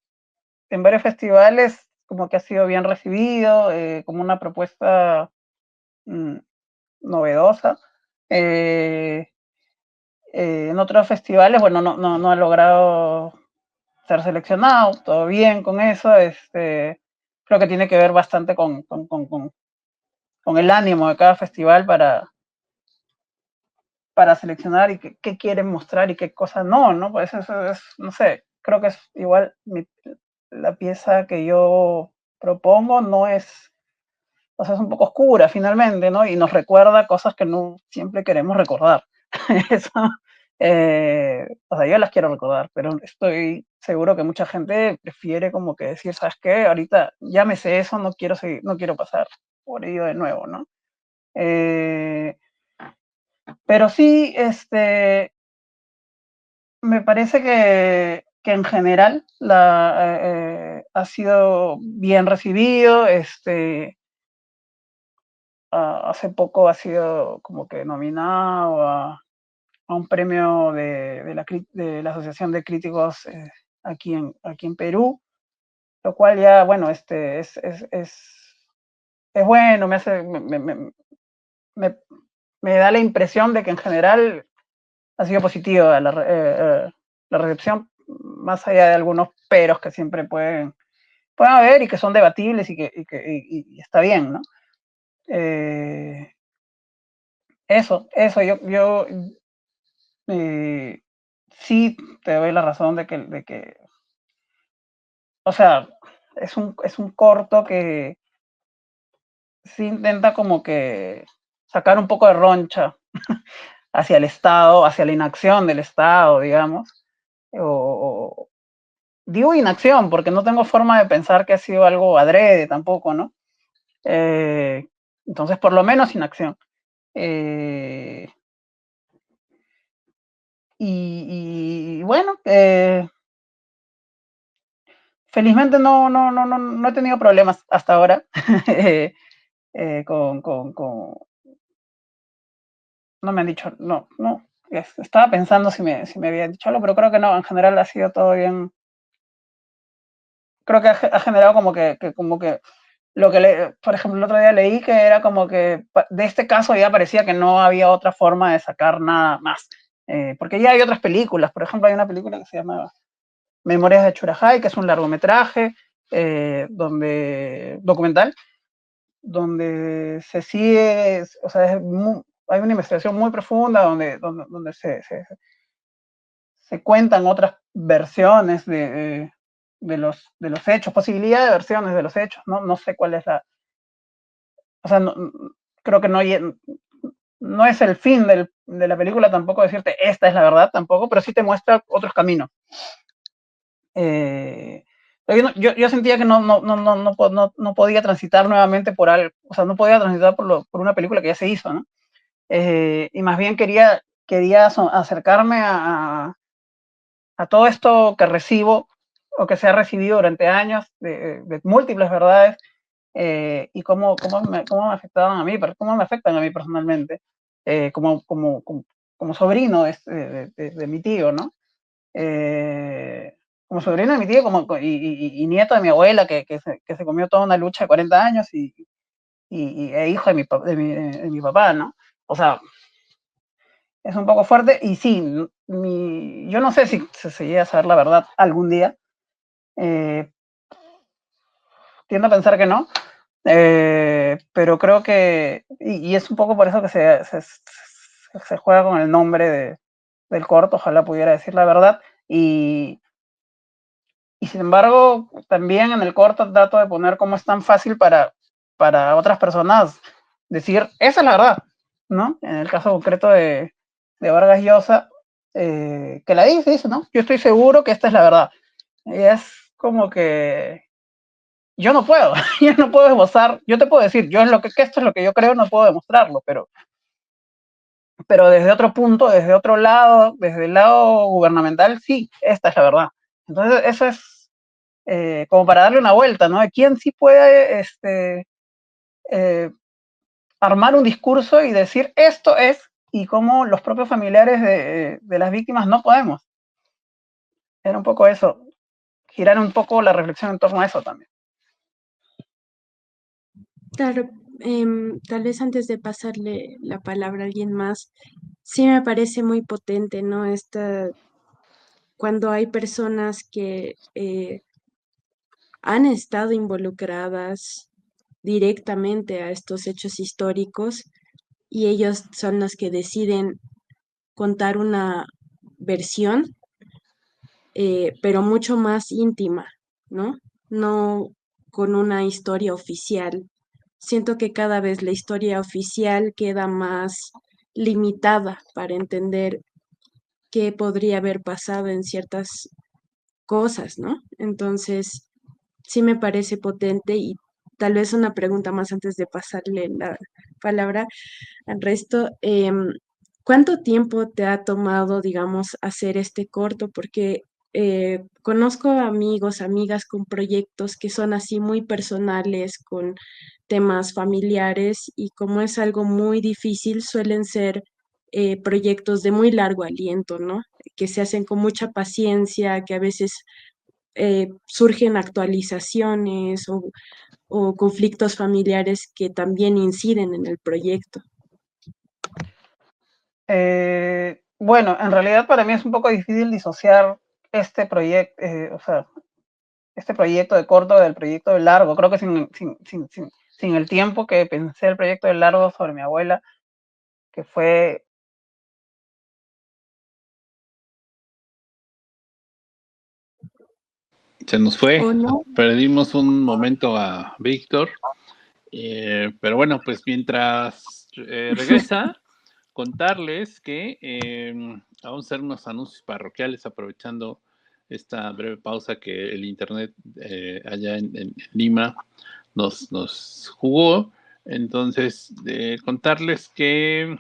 [SPEAKER 3] en varios festivales, como que ha sido bien recibido, como una propuesta novedosa. En otros festivales, bueno, no ha logrado ser seleccionado, todo bien con eso. Creo que tiene que ver bastante con el ánimo de cada festival para seleccionar y qué quieren mostrar y qué cosas no, ¿no? Pues eso es, no sé, creo que es igual la pieza que yo propongo no es, o sea, es un poco oscura finalmente, ¿no? Y nos recuerda cosas que no siempre queremos recordar. Eso, o sea, yo las quiero recordar, pero estoy seguro que mucha gente prefiere como que decir, ¿sabes qué? Ahorita ya me sé eso, no quiero seguir, no quiero pasar por ello de nuevo, ¿no? Pero sí, me parece que en general ha sido bien recibido. Hace poco ha sido como que nominado a un premio de la Asociación de Críticos aquí en Perú, lo cual ya, bueno, es bueno, me- me da la impresión de que en general ha sido positiva la recepción, más allá de algunos peros que siempre pueden haber y que son debatibles y está bien, ¿no? Eso, yo sí te doy la razón de que o sea, es un corto que sí intenta como que sacar un poco de roncha hacia el Estado, hacia la inacción del Estado, digamos. O, digo inacción porque no tengo forma de pensar que ha sido algo adrede tampoco, ¿no? Entonces, por lo menos inacción. Y bueno, felizmente no he tenido problemas hasta ahora no me han dicho, estaba pensando si me habían dicho algo, pero creo que no, en general ha sido todo bien. Creo que ha generado como que por ejemplo, el otro día leí que era como que de este caso ya parecía que no había otra forma de sacar nada más. Porque ya hay otras películas, por ejemplo, hay una película que se llama Memorias de Churajay, que es un largometraje documental, donde se sigue, o sea, hay una investigación muy profunda donde se cuentan otras versiones de los hechos, posibilidad de versiones de los hechos, ¿no? No sé cuál es o sea, creo que no es el fin de la película tampoco decirte esta es la verdad tampoco, pero sí te muestra otros caminos. Yo sentía que no podía transitar nuevamente por algo, o sea, no podía transitar por una película que ya se hizo, ¿no? Y más bien quería acercarme a todo esto que recibo o que se ha recibido durante años de múltiples verdades y cómo me afectaban a mí, cómo me afectan a mí personalmente, como sobrino de mi tío, ¿no? Como sobrino de mi tío y nieto de mi abuela que se comió toda una lucha de 40 años e hijo de mi papá, ¿no? O sea, es un poco fuerte y sí, yo no sé si se llega a saber la verdad algún día. Eh, Tiendo a pensar que no, pero creo que, y es un poco por eso que se juega con el nombre del corto, ojalá pudiera decir la verdad. Y sin embargo, también en el corto trato de poner cómo es tan fácil para otras personas decir, esa es la verdad, ¿no? En el caso concreto de Vargas Llosa, que la dice, ¿no? Yo estoy seguro que esta es la verdad. Y es como que yo no puedo, yo no puedo esbozar, yo te puedo decir, que esto es lo que yo creo, no puedo demostrarlo, pero desde otro punto, desde otro lado, desde el lado gubernamental, sí, esta es la verdad. Entonces, eso es como para darle una vuelta, ¿no? De quién sí puede eh, armar un discurso y decir, esto es y cómo los propios familiares de las víctimas no podemos. Era un poco eso, girar un poco la reflexión en torno a eso también.
[SPEAKER 4] Claro, tal vez antes de pasarle la palabra a alguien más, sí me parece muy potente, ¿no? Cuando hay personas que han estado involucradas directamente a estos hechos históricos y ellos son los que deciden contar una versión, pero mucho más íntima, ¿no? No con una historia oficial. Siento que cada vez la historia oficial queda más limitada para entender qué podría haber pasado en ciertas cosas, ¿no? Entonces, sí me parece potente y tal vez una pregunta más antes de pasarle la palabra al resto. ¿Cuánto tiempo te ha tomado, digamos, hacer este corto? Porque conozco amigos, amigas con proyectos que son así muy personales, con temas familiares y como es algo muy difícil, suelen ser proyectos de muy largo aliento, ¿no? Que se hacen con mucha paciencia, que a veces surgen actualizaciones o conflictos familiares que también inciden en el proyecto.
[SPEAKER 3] Bueno, en realidad para mí es un poco difícil disociar este proyecto, o sea, este proyecto de corto del proyecto de largo. Creo que sin el tiempo que pensé el proyecto de largo sobre mi abuela, que fue...
[SPEAKER 1] Se nos fue,
[SPEAKER 4] ¿O no?
[SPEAKER 1] perdimos un momento a Víctor, pero bueno, pues mientras regresa, contarles que vamos a hacer unos anuncios parroquiales aprovechando esta breve pausa que el internet allá en Lima nos jugó. Entonces, contarles que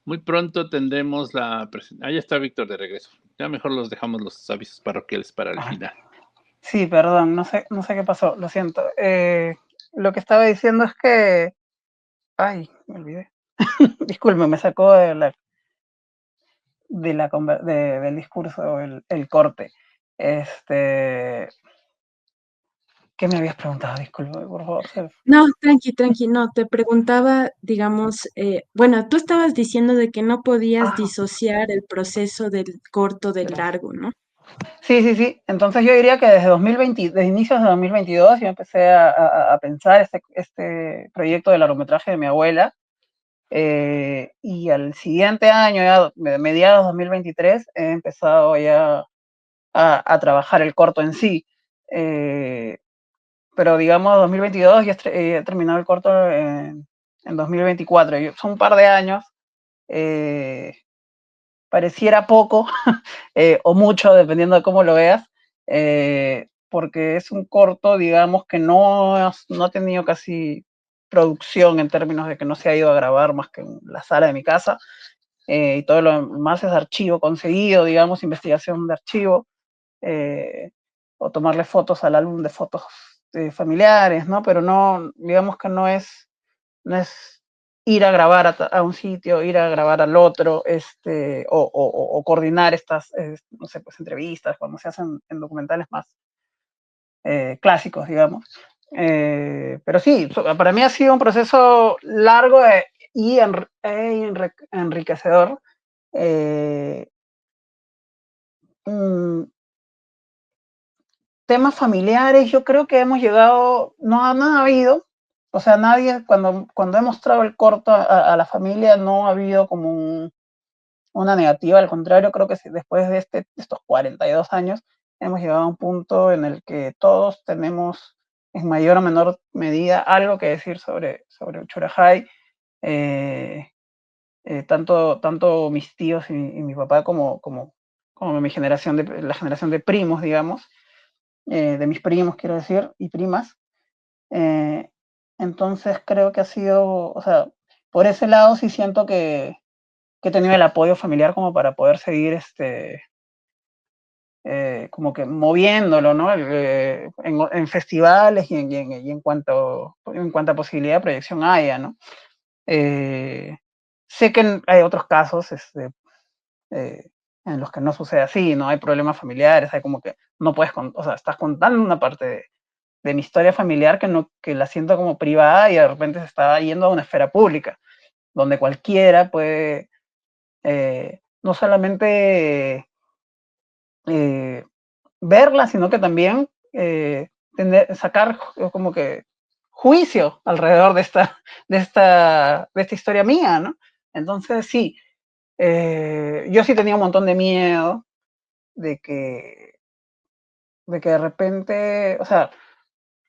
[SPEAKER 1] muy pronto tendremos la presentación. Ah, ya está Víctor de regreso. Ya mejor los dejamos los avisos parroquiales para el final.
[SPEAKER 3] Sí, perdón, no sé qué pasó, lo siento. Lo que estaba diciendo es que... Ay, me olvidé. Disculpe, me sacó del discurso el corte. ¿Qué me habías preguntado? Disculpe, por favor.
[SPEAKER 4] No, tranqui, no, te preguntaba, digamos, bueno, tú estabas diciendo de que no podías disociar el proceso del corto del largo, ¿no?
[SPEAKER 3] Sí. Entonces yo diría que desde 2020, desde inicios de 2022, yo empecé a pensar este proyecto de largometraje de mi abuela. Y al siguiente año, ya mediados 2023, he empezado ya a trabajar el corto en sí. Pero digamos, 2022 ya he terminado el corto en 2024. Son un par de años. Pareciera poco o mucho, dependiendo de cómo lo veas, porque es un corto, digamos, que no ha tenido casi producción en términos de que no se ha ido a grabar más que en la sala de mi casa, y todo lo demás es archivo conseguido, digamos, investigación de archivo, o tomarle fotos al álbum de fotos familiares, ¿no? Pero no, digamos que no es ir a grabar a un sitio, ir a grabar al otro, o coordinar estas, no sé, pues entrevistas, como se hacen en documentales más clásicos, digamos. Pero sí, para mí ha sido un proceso largo y enriquecedor. Temas familiares, yo creo que hemos llegado, no ha habido, o sea, nadie, cuando he mostrado el corto a la familia, no ha habido como una negativa, al contrario, creo que después de estos 42 años, hemos llegado a un punto en el que todos tenemos, en mayor o menor medida, algo que decir sobre Uchurajay. Tanto mis tíos y mi papá como mi generación, la generación de primos, digamos, de mis primos, quiero decir, y primas. Entonces creo que ha sido, o sea, por ese lado sí siento que he tenido el apoyo familiar como para poder seguir como que moviéndolo, ¿no? En festivales y en cuanto a posibilidad de proyección haya, ¿no? sé que hay otros casos en los que no sucede así, no hay problemas familiares, hay como que no puedes, o sea, estás contando una parte de mi historia familiar que la siento como privada y de repente se está yendo a una esfera pública, donde cualquiera puede no solamente verla, sino que también sacar como que juicio alrededor de esta historia mía, ¿no? Entonces sí, yo sí tenía un montón de miedo de que de repente, o sea,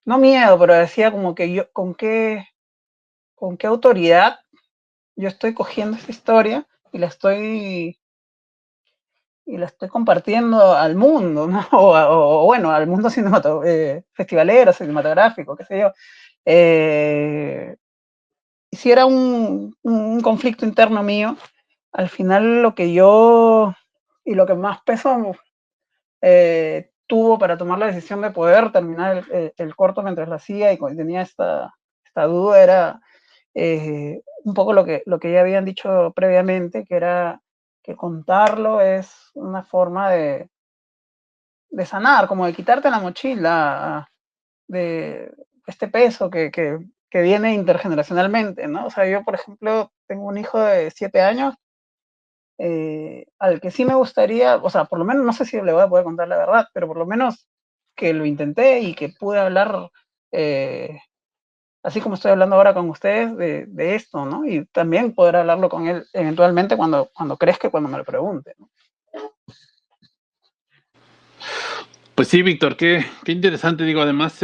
[SPEAKER 3] no miedo, pero decía como que yo, ¿con qué autoridad yo estoy cogiendo esta historia y la estoy compartiendo al mundo, ¿no? O bueno, al mundo festivalero, cinematográfico, qué sé yo. Si era un conflicto interno mío, al final lo que más peso tuvo para tomar la decisión de poder terminar el corto mientras lo hacía y tenía esta duda era un poco lo que ya habían dicho previamente, que era que contarlo es una forma de sanar, como de quitarte la mochila, de este peso que viene intergeneracionalmente, ¿no? O sea, yo, por ejemplo, tengo un hijo de 7 años al que sí me gustaría, o sea, por lo menos no sé si le voy a poder contar la verdad, pero por lo menos que lo intenté y que pude hablar, así como estoy hablando ahora con ustedes, de esto, ¿no? Y también poder hablarlo con él eventualmente cuando crezca, cuando me lo pregunte, ¿no?
[SPEAKER 1] Pues sí, Víctor, qué interesante. Digo, además,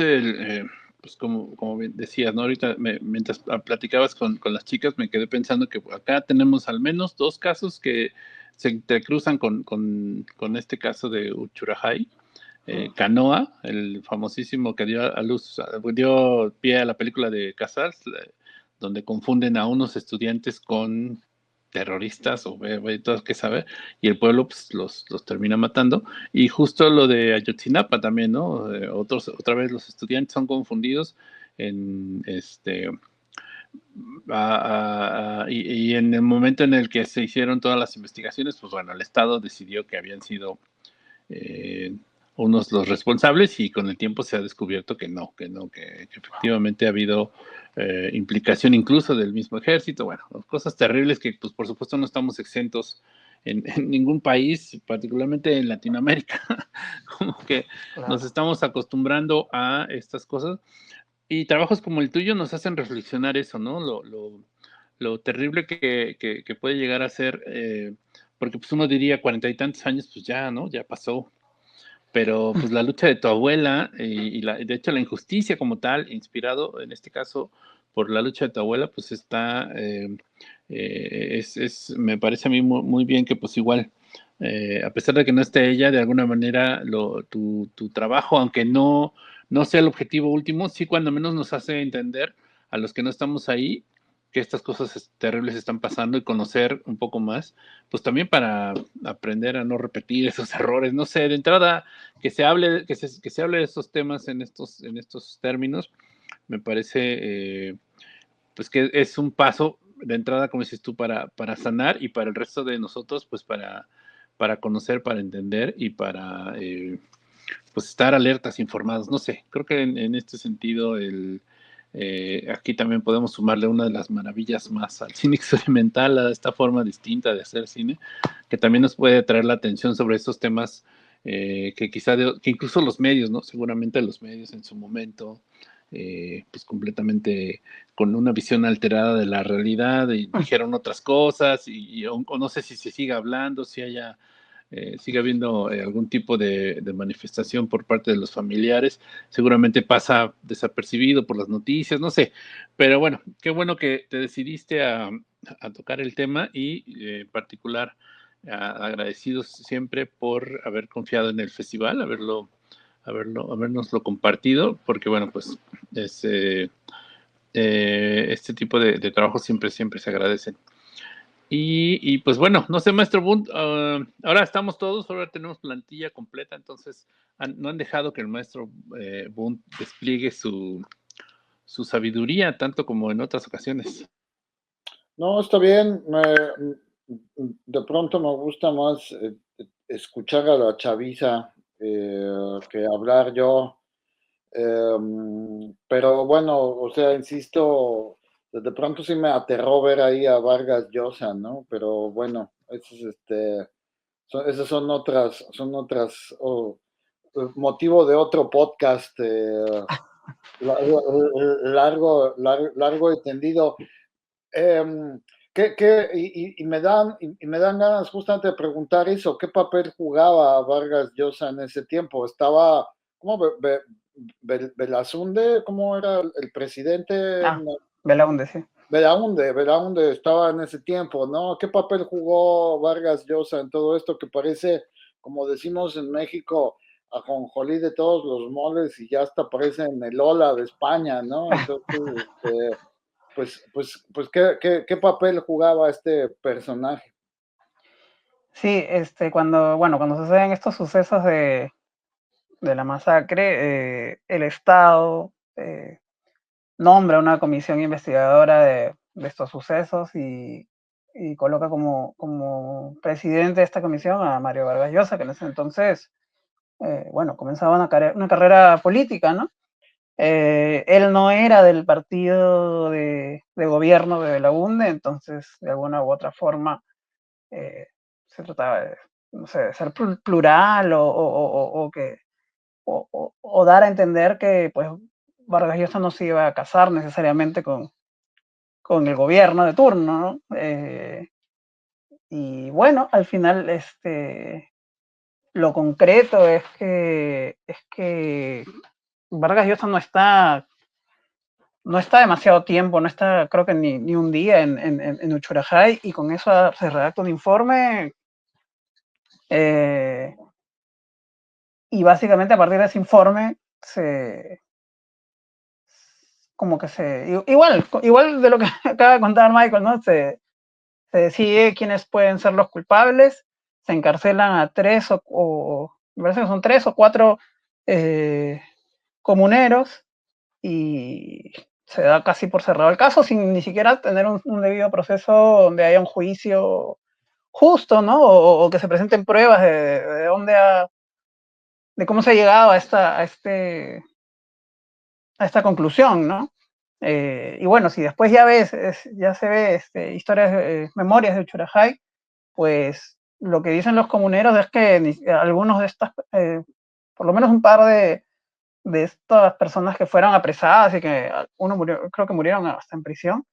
[SPEAKER 1] pues como bien decías, ¿no? Ahorita, mientras platicabas con las chicas, me quedé pensando que acá tenemos al menos 2 casos que se entrecruzan con este caso de Uchurajay. Canoa, el famosísimo que dio pie a la película de Casals, donde confunden a unos estudiantes con terroristas o todo que saber, y el pueblo pues, los termina matando. Y justo lo de Ayotzinapa también, ¿no? Otra vez los estudiantes son confundidos en y en el momento en el que se hicieron todas las investigaciones, pues bueno, el Estado decidió que habían sido eh, unos los responsables y con el tiempo se ha descubierto que efectivamente ha habido implicación incluso del mismo ejército, bueno, cosas terribles que pues por supuesto no estamos exentos en ningún país, particularmente en Latinoamérica, como que nos
[SPEAKER 3] Claro.
[SPEAKER 1] estamos acostumbrando a estas cosas y trabajos como el tuyo nos hacen reflexionar eso, ¿no? Lo terrible que puede llegar a ser, porque pues uno diría 40 y tantos años, pues ya, ¿no? Ya pasó, pero pues la lucha de tu abuela de hecho la injusticia como tal, inspirado en este caso por la lucha de tu abuela, pues está, me parece a mí muy bien que pues igual, a pesar de que no esté ella, de alguna manera tu trabajo, aunque no sea el objetivo último, sí cuando menos nos hace entender a los que no estamos ahí que estas cosas terribles están pasando y conocer un poco más, pues también para aprender a no repetir esos errores, no sé, de entrada que se hable, que se hable de estos temas en estos términos, me parece pues que es un paso de entrada, como dices tú, para sanar y para el resto de nosotros, pues para conocer, para entender y para pues estar alertas, informados. No sé, creo que en este sentido aquí también podemos sumarle una de las maravillas más al cine experimental, a esta forma distinta de hacer cine, que también nos puede traer la atención sobre estos temas que quizá, que incluso los medios, ¿no? Seguramente los medios en su momento, pues completamente con una visión alterada de la realidad y dijeron otras cosas o no sé si se siga hablando, si sigue habiendo algún tipo de manifestación por parte de los familiares, seguramente pasa desapercibido por las noticias, no sé, pero bueno, qué bueno que te decidiste a tocar el tema y en particular agradecidos siempre por haber confiado en el festival, habernoslo compartido, porque bueno, pues es, este tipo de trabajos siempre se agradecen. Y pues bueno, no sé, maestro Bunt, ahora estamos todos, ahora tenemos plantilla completa, entonces no han dejado que el maestro Bunt despliegue su sabiduría, tanto como en otras ocasiones.
[SPEAKER 2] No, está bien. De pronto me gusta más escuchar a la chaviza que hablar yo. Pero bueno, o sea, insisto, de pronto sí me aterró ver ahí a Vargas Llosa, ¿no? Pero bueno, esas motivo de otro podcast largo y tendido. Em, y me dan ganas justamente de preguntar eso, ¿qué papel jugaba Vargas Llosa en ese tiempo? Estaba, ¿cómo? Belaunde, ¿cómo era el presidente?
[SPEAKER 3] Ah, Belaúnde, sí.
[SPEAKER 2] Belaunde estaba en ese tiempo, ¿no? ¿Qué papel jugó Vargas Llosa en todo esto que parece, como decimos en México, ajonjolí de todos los moles y ya hasta parece en el Ola de España, ¿no? Entonces, pues ¿qué papel jugaba este personaje?
[SPEAKER 3] Sí, cuando suceden estos sucesos de la masacre, el Estado nombra una comisión investigadora de estos sucesos y coloca como presidente de esta comisión a Mario Vargas Llosa, que en ese entonces, comenzaba una carrera política, ¿no? Él no era del partido de gobierno de Belaunde, entonces de alguna u otra forma se trataba de, no sé, de ser plural o dar a entender que pues Vargas Llosa no se iba a casar necesariamente con el gobierno de turno, ¿no? Y bueno, al final lo concreto es que Vargas Llosa no está demasiado tiempo, no está creo que ni un día en Uchurajay, y con eso se redacta un informe eh, y básicamente a partir de ese informe igual de lo que acaba de contar Michael, ¿no? Se decide quiénes pueden ser los culpables, se encarcelan a me parece que son 3 o 4 comuneros, y se da casi por cerrado el caso sin ni siquiera tener un debido proceso donde haya un juicio justo, ¿no? O que se presenten pruebas de cómo se ha llegado a esta conclusión, ¿no? Y bueno, si después ya se ve historias, memorias de Uchurajay, pues lo que dicen los comuneros es que algunos de estas, por lo menos un par de estas personas que fueron apresadas y que uno murió, creo que murieron hasta en prisión,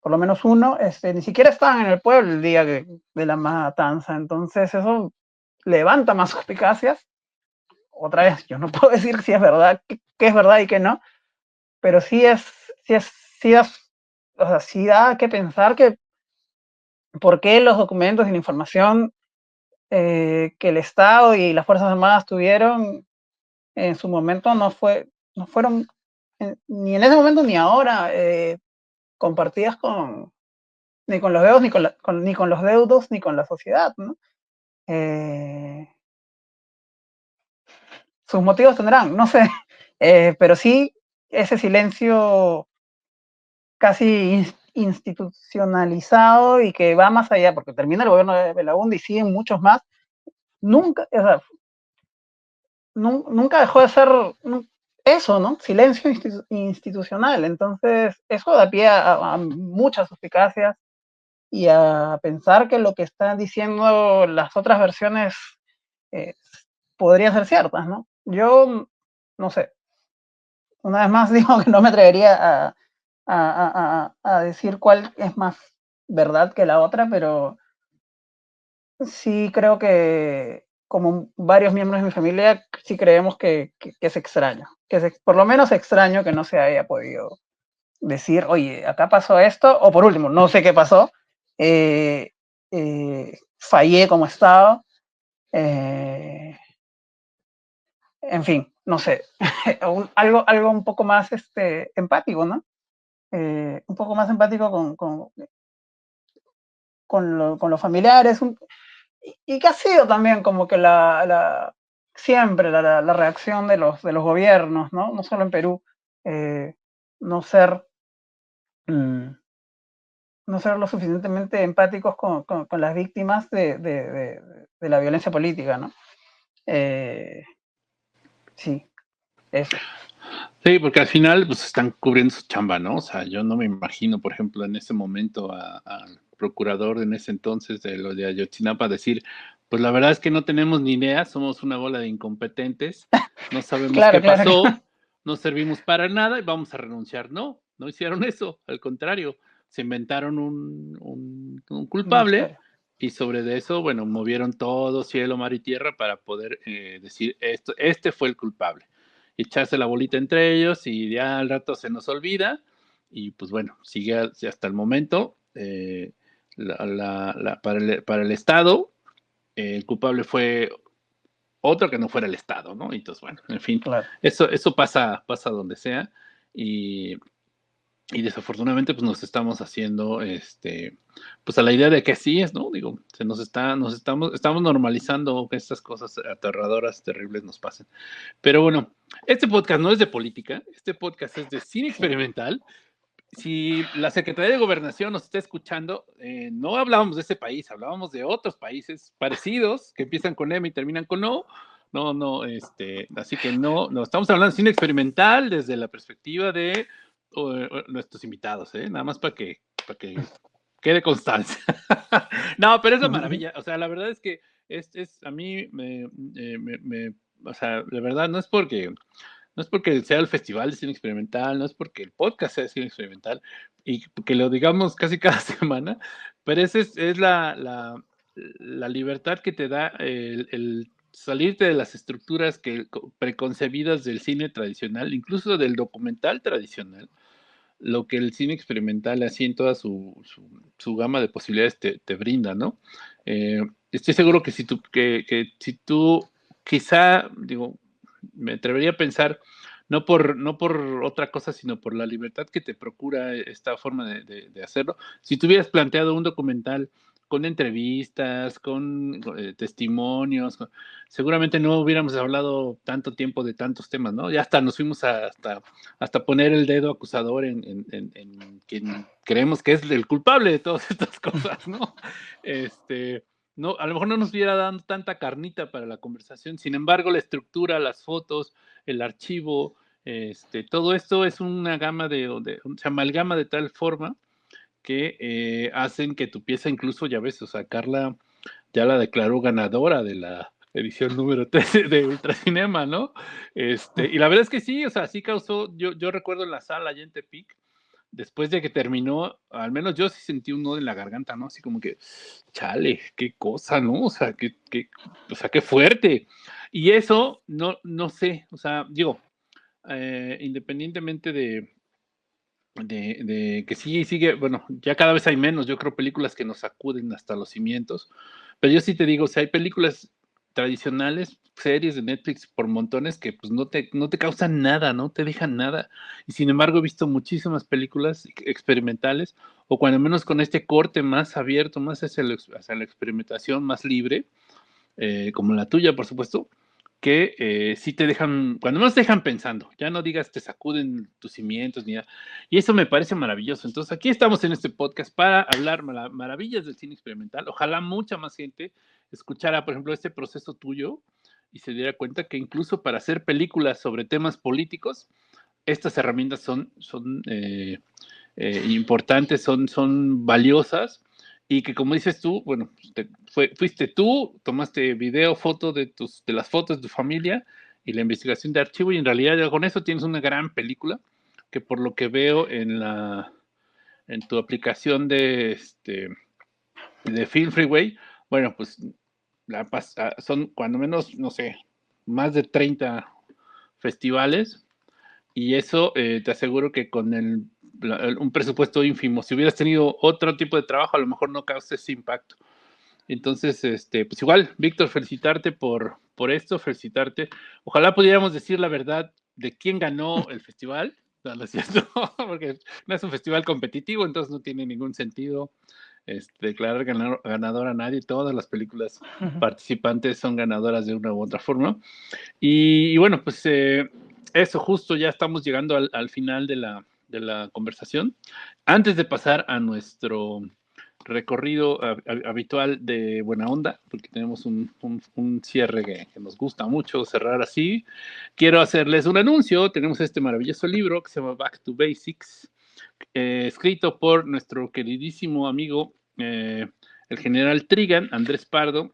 [SPEAKER 3] por lo menos uno, ni siquiera estaban en el pueblo el día de la matanza. Entonces eso levanta más suspicacias. Otra vez, yo no puedo decir si es verdad, qué es verdad y qué no, pero sí es, sí da, o sea, sí da que pensar que por qué los documentos y la información que el Estado y las Fuerzas Armadas tuvieron en su momento no fueron ni en ese momento ni ahora compartidas ni con los dedos, ni con los deudos, ni con la sociedad, ¿no? Sus motivos tendrán, no sé, pero sí ese silencio casi institucionalizado y que va más allá, porque termina el gobierno de Belaúnde y siguen muchos más, nunca, o sea, nunca dejó de ser eso, ¿no? Silencio institucional. Entonces, eso da pie a muchas suspicacias y a pensar que lo que están diciendo las otras versiones eh, podrían ser ciertas, ¿no? Yo, no sé, una vez más digo que no me atrevería a decir cuál es más verdad que la otra, pero sí creo que, como varios miembros de mi familia, sí creemos que es extraño, por lo menos extraño que no se haya podido decir, oye, acá pasó esto, o por último, no sé qué pasó, fallé como Estado, en fin, no sé, algo un poco más empático, ¿no? Un poco más empático con los familiares, y que ha sido también como que siempre la reacción de los gobiernos, ¿no? No solo en Perú, no ser no ser lo suficientemente empáticos con las víctimas de la violencia política, ¿no? Sí, eso.
[SPEAKER 1] Sí, porque al final pues están cubriendo su chamba, ¿no? O sea, yo no me imagino, por ejemplo, en ese momento al procurador en ese entonces de lo de Ayotzinapa decir, pues la verdad es que no tenemos ni idea, somos una bola de incompetentes, no sabemos qué
[SPEAKER 3] Claro.
[SPEAKER 1] pasó, no servimos para nada y vamos a renunciar. No, no hicieron eso, al contrario, se inventaron un
[SPEAKER 3] Una
[SPEAKER 1] culpable
[SPEAKER 3] historia.
[SPEAKER 1] y sobre de eso, bueno, movieron todo cielo, mar y tierra para poder decir, este fue el culpable. Echarse la bolita entre ellos y ya al rato se nos olvida y pues bueno, sigue hasta el momento. Para el Estado, el culpable fue otro que no fuera el Estado, ¿no? Y entonces, bueno, en fin,
[SPEAKER 3] Claro.
[SPEAKER 1] eso pasa donde sea y desafortunadamente pues nos estamos haciendo pues a la idea de que así es, ¿no? Digo, estamos normalizando que estas cosas aterradoras, terribles nos pasen. Pero bueno, este podcast no es de política, este podcast es de cine experimental. Si la Secretaría de Gobernación nos está escuchando, no hablábamos de ese país, hablábamos de otros países parecidos que empiezan con M y terminan con O. No, así que no, estamos hablando de cine experimental desde la perspectiva de nuestros invitados, nada más para que quede constancia. No, pero es la maravilla, o sea, la verdad es que a mí o sea, de verdad no es porque sea el festival de cine experimental, no es porque el podcast sea de cine experimental y que lo digamos casi cada semana, pero esa es la libertad que te da el salirte de las estructuras preconcebidas del cine tradicional, incluso del documental tradicional, lo que el cine experimental así en toda su gama de posibilidades te brinda, ¿no? Estoy seguro que si tú quizá, digo, me atrevería a pensar, no por otra cosa, sino por la libertad que te procura esta forma de hacerlo. Si tú hubieras planteado un documental con entrevistas, con testimonios, seguramente no hubiéramos hablado tanto tiempo de tantos temas, ¿no? Ya hasta nos fuimos hasta poner el dedo acusador en quien creemos que es el culpable de todas estas cosas, ¿no? No, a lo mejor no nos hubiera dado tanta carnita para la conversación, sin embargo, la estructura, las fotos, el archivo, todo esto es una gama se amalgama de tal forma que hacen que tu pieza incluso, ya ves, o sea, Carla ya la declaró ganadora de la edición número 13 de Ultracinema, ¿no? Y la verdad es que sí, o sea, sí causó, yo recuerdo en la sala allá en Tepic, después de que terminó, al menos yo sí sentí un nudo en la garganta, ¿no? Así como que, chale, qué cosa, ¿no? O sea, qué fuerte. Y eso, no sé, o sea, digo, independientemente de que sí sigue, bueno, ya cada vez hay menos, yo creo, películas que nos sacuden hasta los cimientos, pero yo sí te digo, si hay películas tradicionales, series de Netflix por montones que pues no te causan nada, no te dejan nada, y sin embargo he visto muchísimas películas experimentales, o cuando menos con este corte más abierto, más hacia la experimentación, más libre, como la tuya, por supuesto, que sí te dejan, cuando menos te dejan pensando, ya no digas te sacuden tus cimientos ni nada. Y eso me parece maravilloso. Entonces, aquí estamos en este podcast para hablar maravillas del cine experimental. Ojalá mucha más gente escuchara, por ejemplo, este proceso tuyo y se diera cuenta que incluso para hacer películas sobre temas políticos, estas herramientas son importantes, son valiosas y que como dices tú, bueno, fuiste tú, tomaste video, foto de las fotos de tu familia y la investigación de archivo y en realidad ya con eso tienes una gran película que por lo que veo en tu aplicación de Film Freeway, bueno, pues son cuando menos, no sé, más de 30 festivales y eso te aseguro que con un presupuesto ínfimo, si hubieras tenido otro tipo de trabajo, a lo mejor no causa ese impacto. Entonces, pues igual, Víctor, felicitarte por esto, felicitarte. Ojalá pudiéramos decir la verdad de quién ganó el festival, ¿no es cierto? Porque no es un festival competitivo, entonces no tiene ningún sentido declarar ganador a nadie. Todas las películas participantes son ganadoras de una u otra forma. Y bueno, pues eso, justo ya estamos llegando al final de la conversación. Antes de pasar a nuestro recorrido habitual de buena onda, porque tenemos un cierre que nos gusta mucho cerrar así, quiero hacerles un anuncio. Tenemos este maravilloso libro que se llama Back to Basics, escrito por nuestro queridísimo amigo, el general Trigan, Andrés Pardo,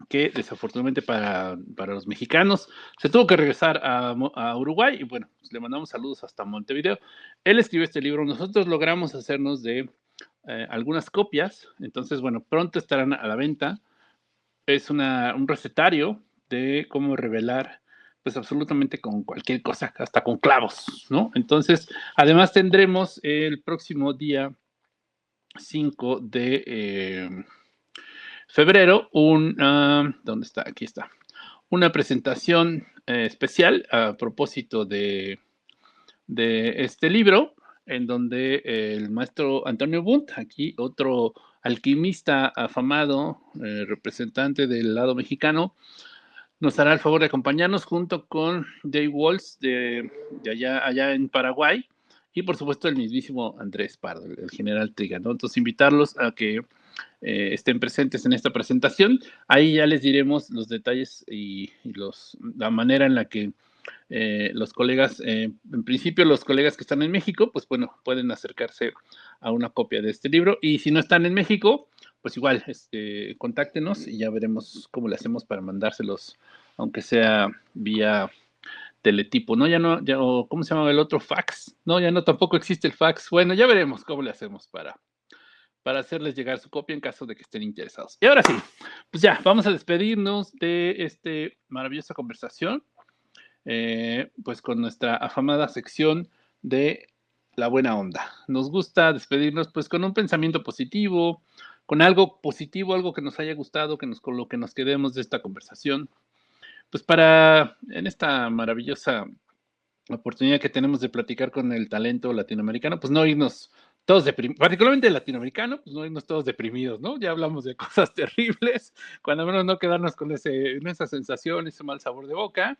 [SPEAKER 1] que desafortunadamente para los mexicanos se tuvo que regresar a Uruguay, y bueno, pues le mandamos saludos hasta Montevideo. Él escribió este libro, nosotros logramos hacernos de algunas copias, entonces bueno, pronto estarán a la venta. Es un recetario de cómo revelar pues absolutamente con cualquier cosa, hasta con clavos, ¿no? Entonces, además tendremos el próximo día 5 de febrero ¿dónde está? Aquí está. Una presentación especial a propósito de este libro, en donde el maestro Antonio Bunt, aquí otro alquimista afamado, representante del lado mexicano, nos hará el favor de acompañarnos junto con Jay Walls de allá en Paraguay, y por supuesto el mismísimo Andrés Pardo, el general Triga, ¿no? Entonces invitarlos a que estén presentes en esta presentación. Ahí ya les diremos los detalles y la manera en la que los colegas, en principio los colegas que están en México, pues bueno, pueden acercarse a una copia de este libro, y si no están en México, pues igual, contáctenos y ya veremos cómo le hacemos para mandárselos, aunque sea vía teletipo, ¿no? ¿Cómo se llama el otro? Fax, no, ya no, tampoco existe el fax. Bueno, ya veremos cómo le hacemos para hacerles llegar su copia en caso de que estén interesados. Y ahora sí, pues ya, vamos a despedirnos de esta maravillosa conversación, pues con nuestra afamada sección de la buena onda. Nos gusta despedirnos pues con un pensamiento positivo, con algo positivo, algo que nos haya gustado, con lo que nos quedemos de esta conversación, pues para en esta maravillosa oportunidad que tenemos de platicar con el talento latinoamericano, pues no irnos todos deprimidos, particularmente el latinoamericano, pues no irnos todos deprimidos, ¿no? Ya hablamos de cosas terribles, cuando menos no quedarnos con esa sensación, ese mal sabor de boca.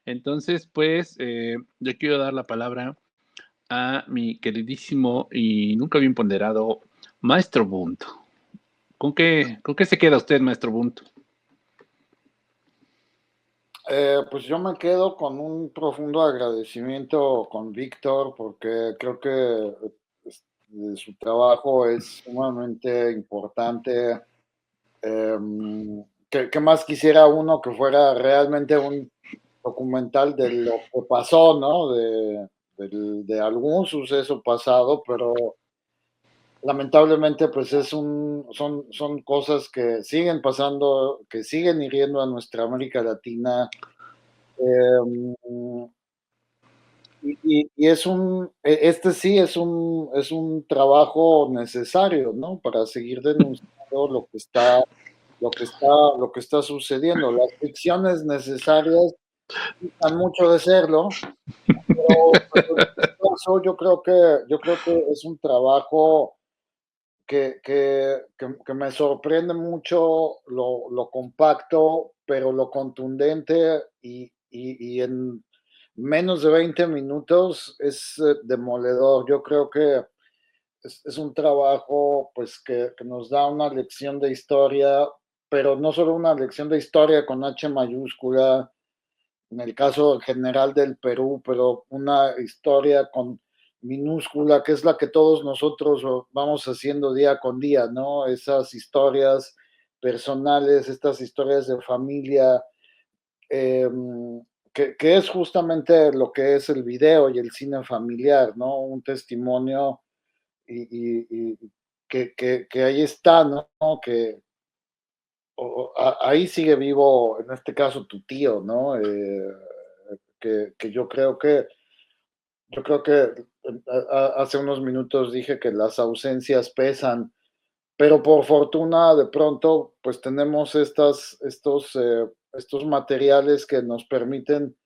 [SPEAKER 1] Entonces, pues, yo quiero dar la palabra a mi queridísimo y nunca bien ponderado Maestro Bunt. ¿Con qué se queda usted, Maestro Bunt?
[SPEAKER 2] Pues yo me quedo con un profundo agradecimiento con Víctor, porque creo que su trabajo es sumamente importante. ¿Qué más quisiera uno que fuera realmente un documental de lo que pasó, ¿no? De algún suceso pasado, pero lamentablemente pues son cosas que siguen pasando, que siguen hiriendo a nuestra América Latina. Eh, y este sí es un trabajo necesario, ¿no? Para seguir denunciando lo que está sucediendo. Las ficciones necesarias han mucho de serlo, pero en este caso yo creo que es un trabajo que me sorprende mucho lo compacto, pero lo contundente, y en menos de 20 minutos es demoledor. Yo creo que es un trabajo pues que nos da una lección de historia, pero no solo una lección de historia con H mayúscula, en el caso general del Perú, pero una historia con minúscula, que es la que todos nosotros vamos haciendo día con día, ¿no? Esas historias personales, estas historias de familia, eh, que es justamente lo que es el video y el cine familiar, ¿no? Un testimonio y que ahí está, ¿no? Que ahí sigue vivo, en este caso, tu tío, ¿no? Que yo creo que hace unos minutos dije que las ausencias pesan, pero por fortuna de pronto pues tenemos estos materiales que nos permiten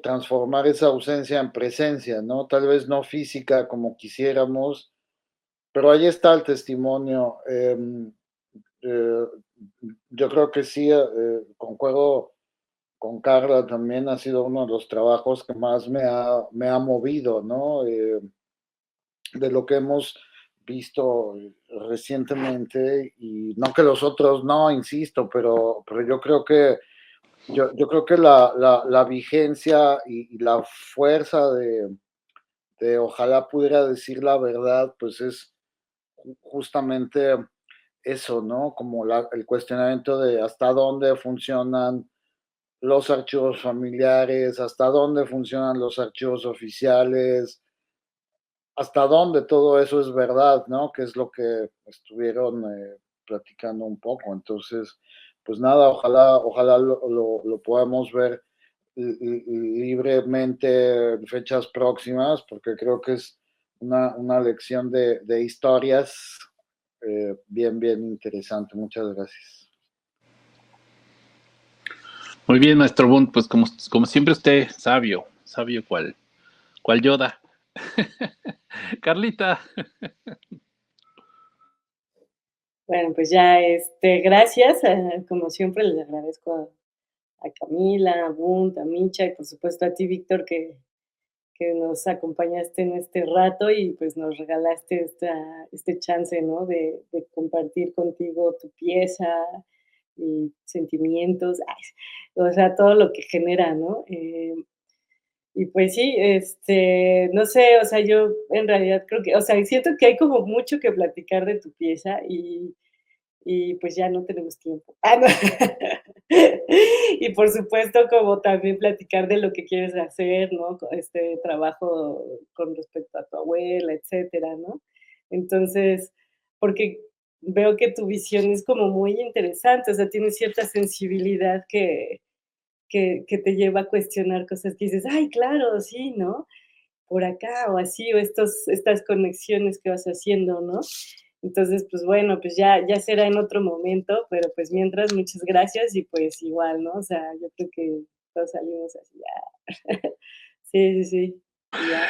[SPEAKER 2] transformar esa ausencia en presencia, ¿no? Tal vez no física como quisiéramos, pero ahí está el testimonio. Eh, yo creo que sí, concuerdo con Carla también ha sido uno de los trabajos que más me ha movido, ¿no? De lo que hemos visto recientemente, y no que los otros no, insisto, pero yo creo que la vigencia y la fuerza de ojalá pudiera decir la verdad, pues es justamente eso, ¿no? Como el cuestionamiento de hasta dónde funcionan los archivos familiares, hasta dónde funcionan los archivos oficiales, hasta dónde todo eso es verdad, ¿no? Que es lo que estuvieron platicando un poco. Entonces, pues nada, ojalá lo podamos ver libremente en fechas próximas, porque creo que es una lección de historias bien interesante. Muchas gracias.
[SPEAKER 1] Muy bien, maestro Bund, pues como siempre usted, sabio cual Yoda. Carlita.
[SPEAKER 5] Bueno, pues ya, gracias, como siempre les agradezco a Camila, a Bunt, a Micha y por supuesto a ti, Víctor, que nos acompañaste en este rato y pues nos regalaste este chance, ¿no? De compartir contigo tu pieza y sentimientos, ay, o sea, todo lo que genera, ¿no? Y pues sí, no sé, o sea, yo en realidad creo que, o sea, siento que hay como mucho que platicar de tu pieza y pues ya no tenemos tiempo. Ah, no. Y por supuesto, como también platicar de lo que quieres hacer, ¿no? Este trabajo con respecto a tu abuela, etcétera, ¿no? Entonces, porque veo que tu visión es como muy interesante, o sea, tienes cierta sensibilidad que te lleva a cuestionar cosas que dices, ay, claro, sí, ¿no? Por acá o así, o estas conexiones que vas haciendo, ¿no? Entonces, pues bueno, pues ya será en otro momento, pero pues mientras, muchas gracias y pues igual, ¿no? O sea, yo creo que todos salimos así, ya. Sí, sí, sí, ya.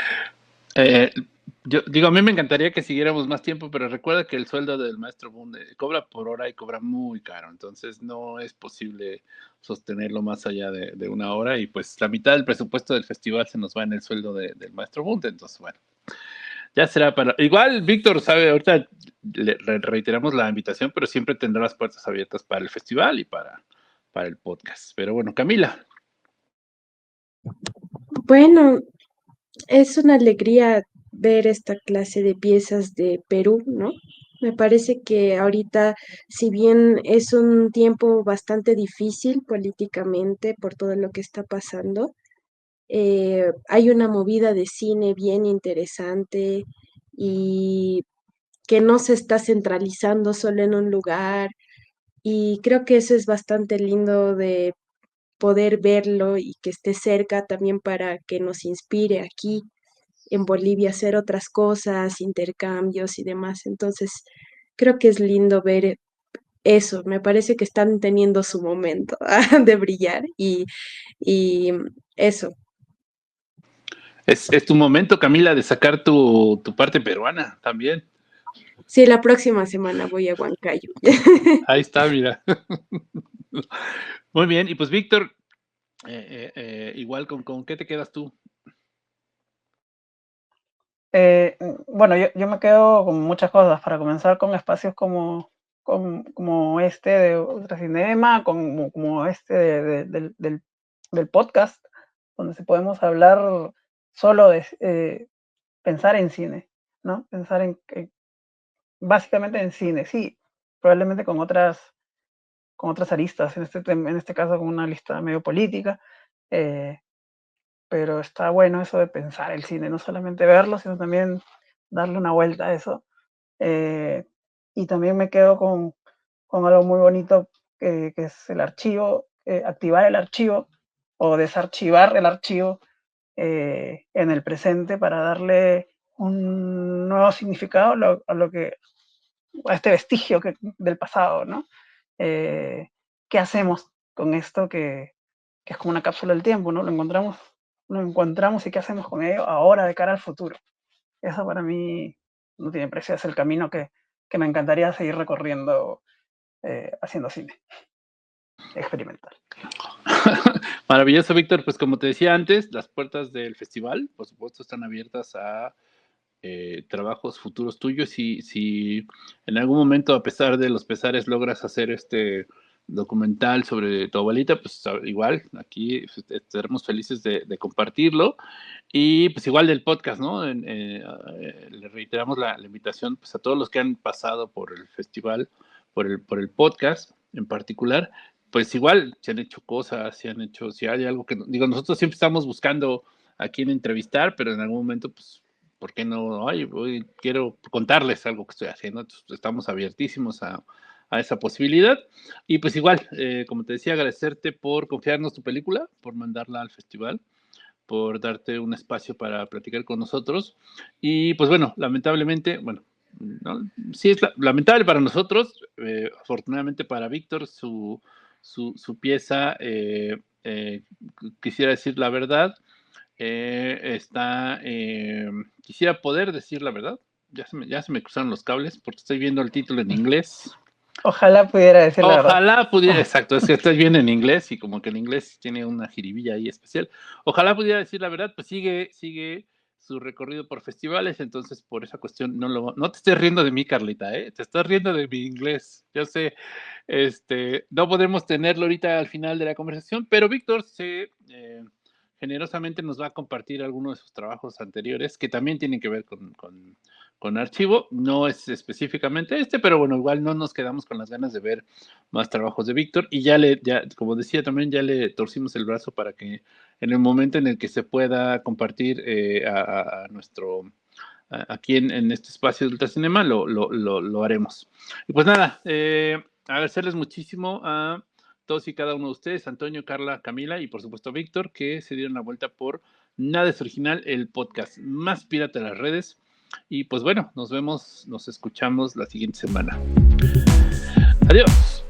[SPEAKER 1] Yo digo, a mí me encantaría que siguiéramos más tiempo, pero recuerda que el sueldo del maestro Bund cobra por hora y cobra muy caro, entonces no es posible sostenerlo más allá de una hora y pues la mitad del presupuesto del festival se nos va en el sueldo del maestro Bund, entonces bueno, ya será para... Igual, Víctor, sabe, ahorita le reiteramos la invitación, pero siempre tendrá las puertas abiertas para el festival y para el podcast. Pero bueno, Camila.
[SPEAKER 4] Bueno, es una alegría ver esta clase de piezas de Perú, ¿no? Me parece que ahorita, si bien es un tiempo bastante difícil políticamente por todo lo que está pasando, hay una movida de cine bien interesante y que no se está centralizando solo en un lugar. Y creo que eso es bastante lindo de poder verlo y que esté cerca también para que nos inspire aquí en Bolivia a hacer otras cosas, intercambios y demás. Entonces, creo que es lindo ver eso. Me parece que están teniendo su momento de brillar y eso.
[SPEAKER 1] Es tu momento, Camila, de sacar tu parte peruana también.
[SPEAKER 4] Sí, la próxima semana voy a Huancayo.
[SPEAKER 1] Ahí está, mira. Muy bien, y pues Víctor, igual con qué te quedas tú.
[SPEAKER 3] Bueno, yo me quedo con muchas cosas. Para comenzar, con espacios como este de Ultracinema, como este del podcast, donde se podemos hablar solo de pensar en cine, ¿no? Pensar básicamente en cine, sí, probablemente con otras aristas, en este caso con una lista medio política, pero está bueno eso de pensar el cine, no solamente verlo, sino también darle una vuelta a eso. Y también me quedo con algo muy bonito que es el archivo, activar el archivo o desarchivar el archivo en el presente para darle un nuevo significado a este vestigio del pasado, ¿no? ¿Qué hacemos con esto que es como una cápsula del tiempo, ¿no? Lo encontramos y qué hacemos con ello ahora de cara al futuro. Eso para mí no tiene precio, es el camino que me encantaría seguir recorriendo haciendo cine experimental.
[SPEAKER 1] Maravilloso, Víctor. Pues como te decía antes, las puertas del festival, por supuesto, están abiertas a trabajos futuros tuyos. Si en algún momento, a pesar de los pesares, logras hacer este documental sobre tu abuelita, pues igual aquí estaremos felices de compartirlo. Y pues igual del podcast, ¿no? Le reiteramos la invitación pues, a todos los que han pasado por el festival, por el podcast en particular, pues igual se han hecho cosas, si hay algo que, digo, nosotros siempre estamos buscando a quién entrevistar, pero en algún momento, pues, ¿por qué no? Ay, quiero contarles algo que estoy haciendo, entonces estamos abiertísimos a esa posibilidad. Y pues igual, como te decía, agradecerte por confiarnos tu película, por mandarla al festival, por darte un espacio para platicar con nosotros. Y pues bueno, lamentablemente, bueno, ¿no? Sí es lamentable para nosotros, afortunadamente para Víctor, su pieza, quisiera decir la verdad, quisiera poder decir la verdad, ya se me cruzaron los cables porque estoy viendo el título en inglés.
[SPEAKER 3] Ojalá pudiera decir la verdad.
[SPEAKER 1] Ojalá pudiera, exacto, es que estoy bien en inglés y como que el inglés tiene una jiribilla ahí especial. Ojalá pudiera decir la verdad, pues sigue su recorrido por festivales, entonces por esa cuestión no te estés riendo de mí, Carlita, te estás riendo de mi inglés. Yo sé, no podemos tenerlo ahorita al final de la conversación, pero Víctor generosamente nos va a compartir algunos de sus trabajos anteriores que también tienen que ver con archivo. No es específicamente pero bueno, igual no nos quedamos con las ganas de ver más trabajos de Víctor y como decía también, ya le torcimos el brazo para que en el momento en el que se pueda compartir aquí en este espacio de Ultracinema lo haremos. Y pues nada, agradecerles muchísimo a todos y cada uno de ustedes, Antonio, Carla, Camila y por supuesto Víctor, que se dieron la vuelta por Nada es Original, el podcast más pirata de las redes. Y pues bueno, nos escuchamos la siguiente semana. Adiós.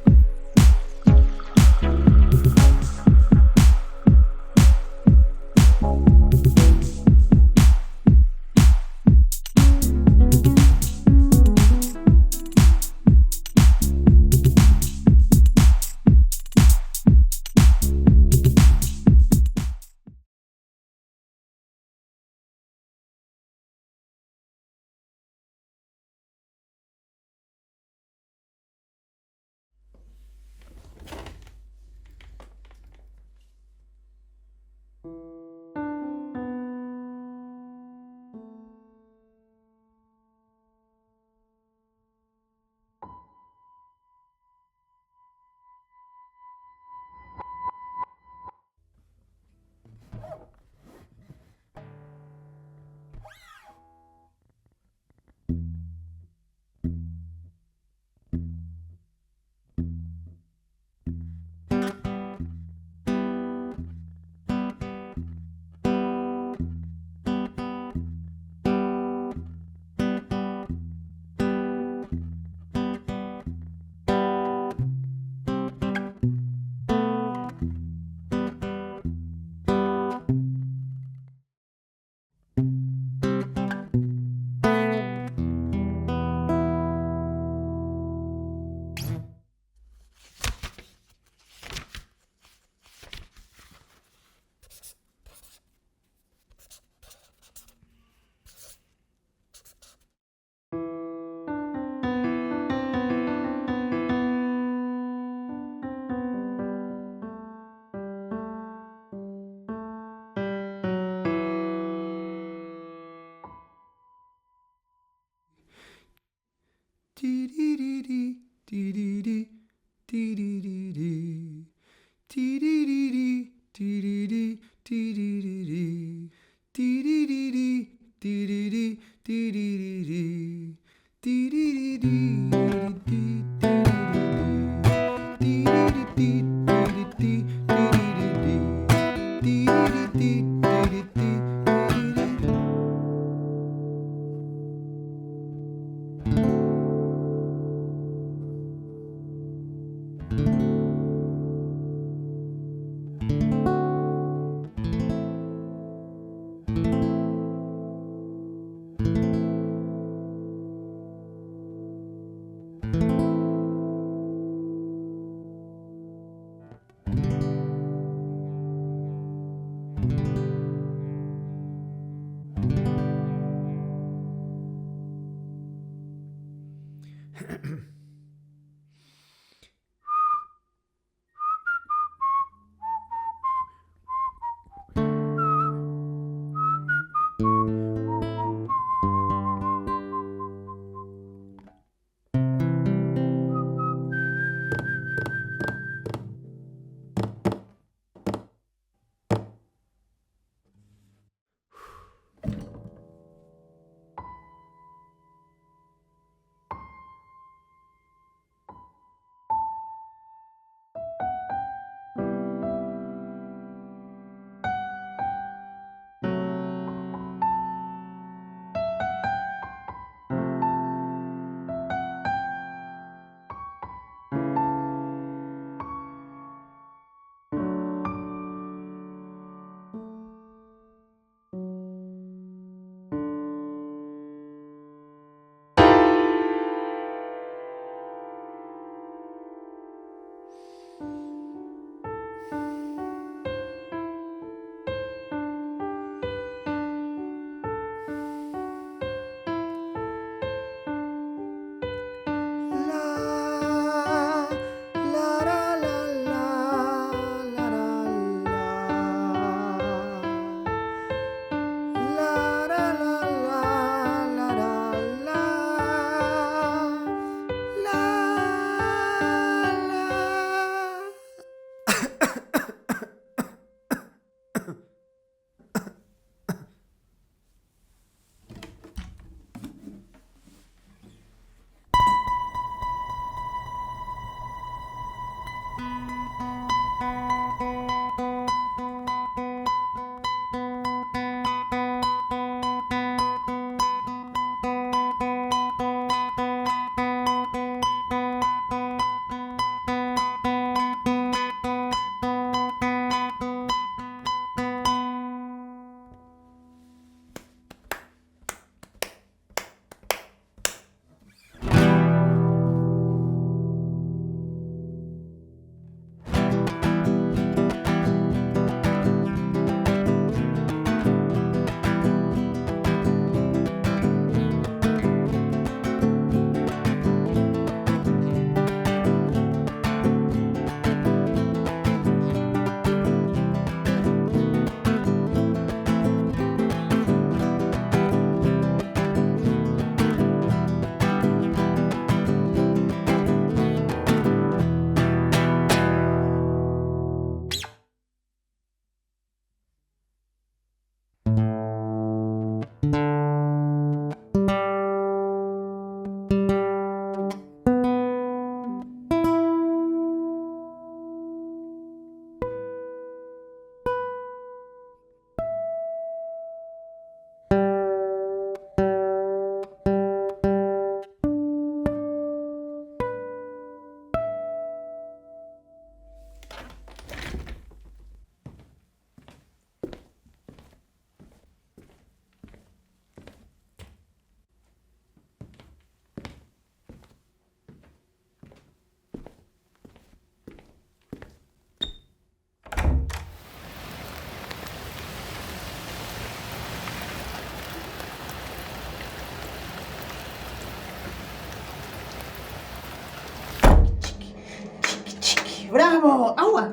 [SPEAKER 6] ¡Bravo! ¡Agua!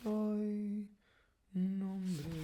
[SPEAKER 7] Soy un hombre.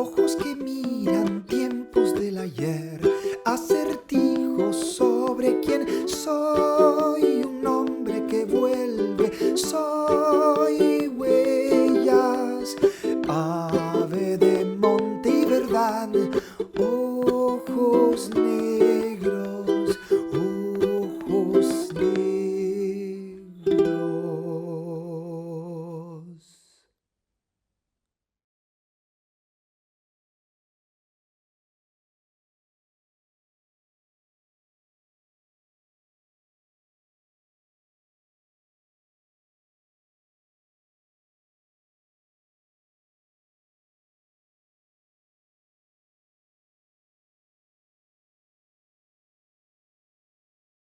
[SPEAKER 7] Ojos que miran tiempos del ayer, acertijos sobre quién soy, un hombre que vuelve, soy huellas, ave de monte y verdad,